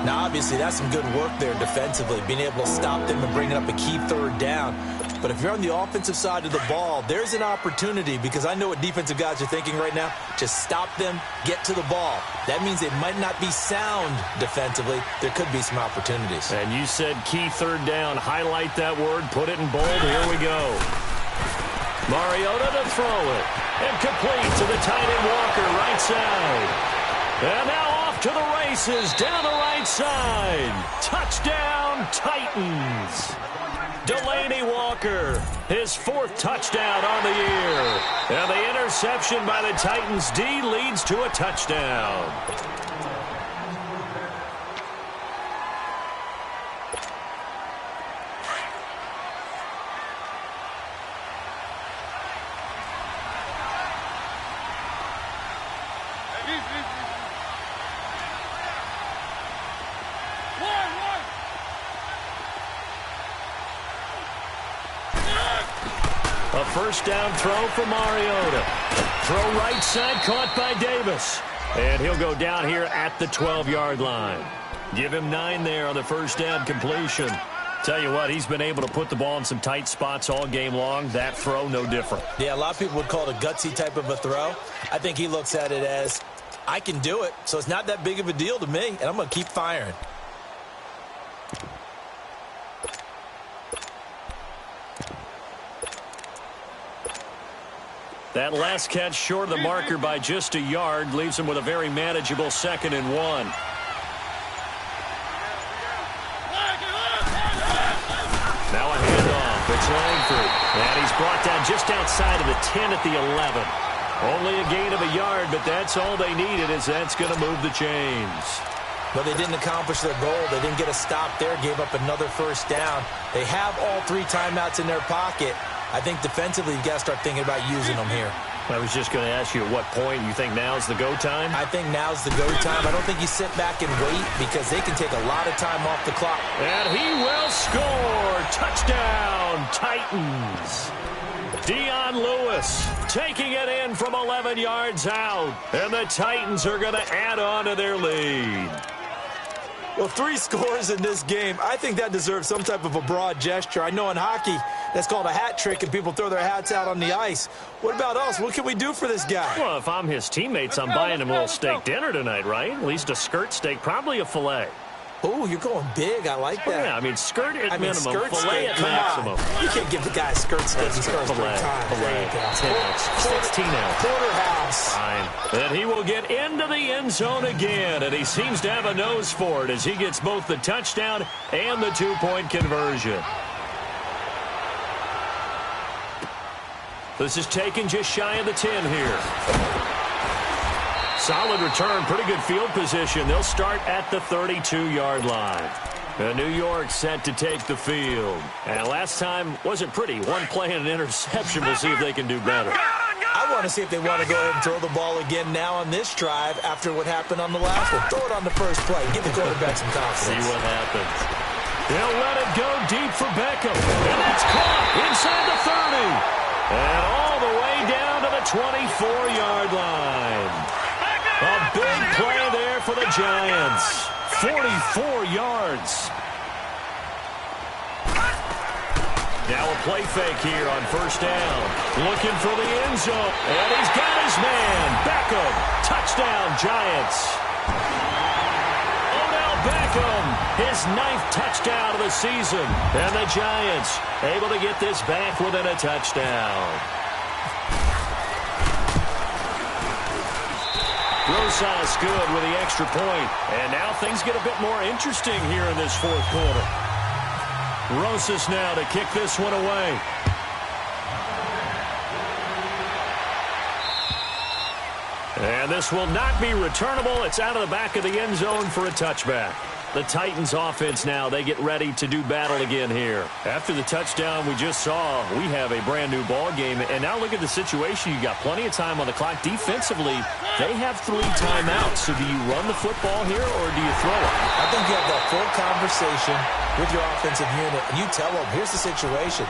Now, obviously, that's some good work there defensively, being able to stop them and bringing up a key third down. But if you're on the offensive side of the ball, there's an opportunity, because I know what defensive guys are thinking right now. Just stop them, get to the ball. That means they might not be sound defensively. There could be some opportunities. And you said key third down. Highlight that word. Put it in bold. Here we go. Mariota to throw it. And complete to the tight end Walker, right side. And now off to the races, down the right side. Touchdown, Titans. Delaney Walker, his 4th touchdown on the year. And the interception by the Titans D leads to a touchdown. A first down throw for Mariota. Throw right side, caught by Davis. And he'll go down here at the 12-yard line. Give him 9 there on the first down completion. Tell you what, he's been able to put the ball in some tight spots all game long. That throw, no different. Yeah, a lot of people would call it a gutsy type of a throw. I think he looks at it as, I can do it, so it's not that big of a deal to me, and I'm going to keep firing. That last catch short of the marker by just a yard leaves him with a very manageable 2nd and 1. Now a handoff. It's Langford. And he's brought down just outside of the 10 at the 11. Only a gain of a yard, but that's all they needed, as that's going to move the chains. But they didn't accomplish their goal. They didn't get a stop there, gave up another first down. They have all 3 timeouts in their pocket. I think defensively you've got to start thinking about using them here. I was just going to ask you at what point you think now's the go time? I think now's the go time. I don't think you sit back and wait, because they can take a lot of time off the clock. And he will score. Touchdown, Titans. Dion Lewis taking it in from 11 yards out. And the Titans are going to add on to their lead. Well, 3 scores in this game. I think that deserves some type of a broad gesture. I know in hockey, that's called a hat trick, and people throw their hats out on the ice. What about us? What can we do for this guy? Well, if I'm his teammates, I'm buying him a little steak dinner tonight, right? At least a skirt steak, probably a filet. Oh, you're going big. I like that. Yeah, I mean, skirt at minimum, skirt filet steak, at maximum. You can't give the guy a skirt steak. He scores 3 times. Filet, 10 ounce, 16 ounce. Porterhouse. Fine. And he will get into the end zone again, and he seems to have a nose for it as he gets both the touchdown and the 2-point conversion. This is taken just shy of the 10 here. Solid return, pretty good field position. They'll start at the 32-yard line. New York set to take the field. And last time wasn't pretty. One play and an interception. We'll see if they can do better. I want to see if they want to go ahead and throw the ball again now on this drive after what happened on the last one. Throw it on the first play. Give the quarterback some confidence. See what happens. They'll let it go deep for Beckham. And that's caught inside the 30. And all the way down to the 24-yard line. A big play there for the Giants. 44 yards. Now a play fake here on first down. Looking for the end zone. And he's got his man. Beckham. Touchdown, Giants. Odell Beckham. His 9th touchdown of the season. And the Giants able to get this back within a touchdown. Rosas good with the extra point. And now things get a bit more interesting here in this 4th quarter. Rosas now to kick this one away. And this will not be returnable. It's out of the back of the end zone for a touchback. The Titans offense now, they get ready to do battle again here. After the touchdown we just saw, we have a brand new ball game. And now look at the situation. You got plenty of time on the clock. Defensively, they have 3 timeouts. So do you run the football here or do you throw it? I think you have that full conversation with your offensive unit, and you tell them, here's the situation.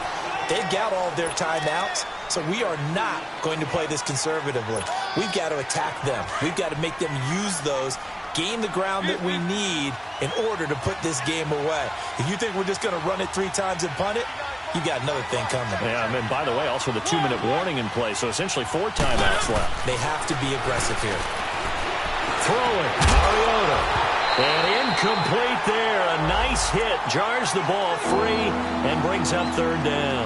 They've got all of their timeouts, so we are not going to play this conservatively. We've got to attack them. We've got to make them use those, gain the ground that we need in order to put this game away. If you think we're just going to run it 3 times and punt it, you got another thing coming. Yeah, and by the way, also the 2-minute warning in play, so essentially 4 timeouts left. They have to be aggressive here. Throwing, Mariota. And incomplete there. A nice hit. Jars the ball free and brings up 3rd down.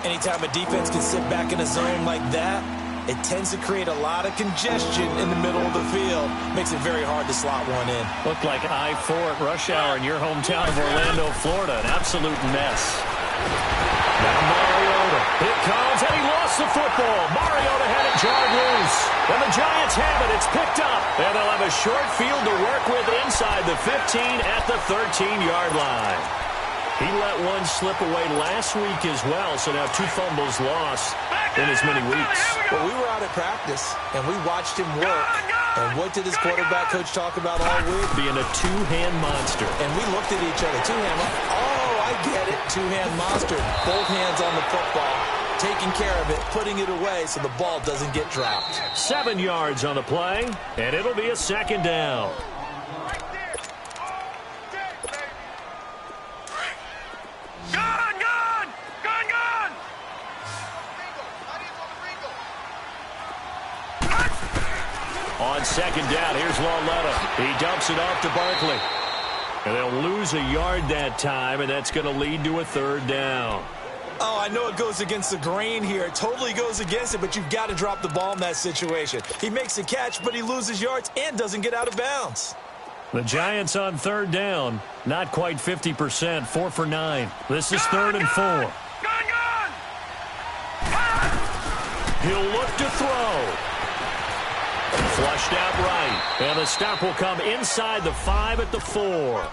Anytime a defense can sit back in a zone like that, it tends to create a lot of congestion in the middle of the field. Makes it very hard to slot one in. Looked like I-4 at rush hour in your hometown of Orlando, Florida. An absolute mess. Now Mariota. It comes, and he lost the football. Mariota had it jarred loose. And the Giants have it. It's picked up. And they'll have a short field to work with inside the 15 at the 13-yard line. He let one slip away last week as well, so now 2 fumbles lost in as many weeks. Well, we were out at practice, and we watched him work. And what did his quarterback coach talk about all week? Being a 2-hand monster. And we looked at each other. 2-hand. Oh, I get it. 2-hand monster. Both hands on the football. Taking care of it, putting it away so the ball doesn't get dropped. 7 yards on the play, and it'll be a 2nd down. On 2nd down, here's Lauletta. He dumps it off to Barkley. And they'll lose a yard that time, and that's going to lead to a 3rd down. Oh, I know it goes against the grain here. It totally goes against it, but you've got to drop the ball in that situation. He makes a catch, but he loses yards and doesn't get out of bounds. The Giants on 3rd down. Not quite 50%. 4 for 9. This is 3rd and 4. He'll look to throw. Flushed out right. And the stop will come inside the 5 at the 4.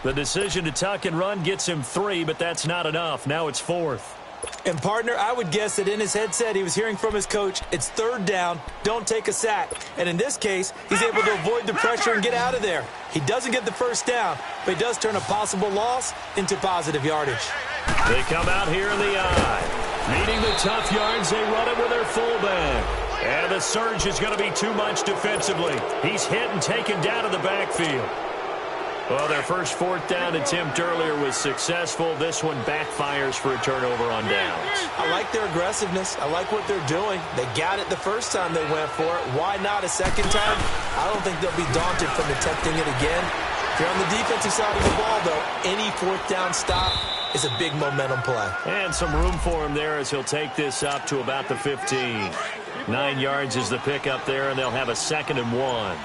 The decision to tuck and run gets him 3, but that's not enough. Now it's 4th. And, partner, I would guess that in his headset he was hearing from his coach, it's 3rd down, don't take a sack. And in this case, he's able to avoid the pressure and get out of there. He doesn't get the 1st down, but he does turn a possible loss into positive yardage. They come out here in the eye. Needing the tough yards, they run it with their fullback. And the surge is going to be too much defensively. He's hit and taken down in the backfield. Well, their first 4th down attempt earlier was successful. This one backfires for a turnover on downs. I like their aggressiveness. I like what they're doing. They got it the first time they went for it. Why not a 2nd time? I don't think they'll be daunted from attempting it again. If you're on the defensive side of the ball, though, any 4th down stop is a big momentum play. And some room for him there as he'll take this up to about the 15. 9 yards is the pickup there, and they'll have a 2nd and 1.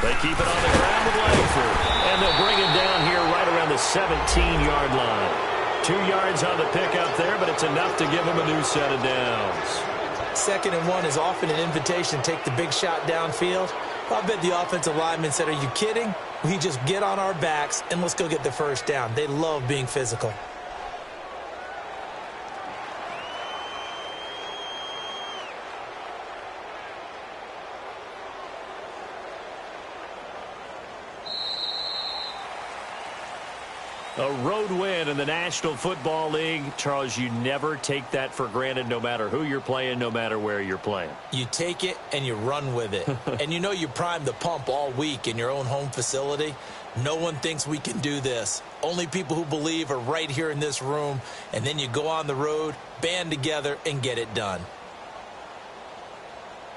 They keep it on the ground with Langford. And they'll bring him down here right around the 17-yard line. 2 yards on the pickup there, but it's enough to give him a new set of downs. 2nd and 1 is often an invitation to take the big shot downfield. I bet the offensive lineman said, are you kidding? We just get on our backs and let's go get the 1st down. They love being physical. A road win in the National Football League. Charles, you never take that for granted no matter who you're playing, no matter where you're playing. You take it and you run with it. And you know you primed the pump all week in your own home facility. No one thinks we can do this. Only people who believe are right here in this room. And then you go on the road, band together, and get it done.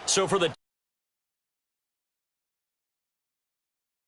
So for the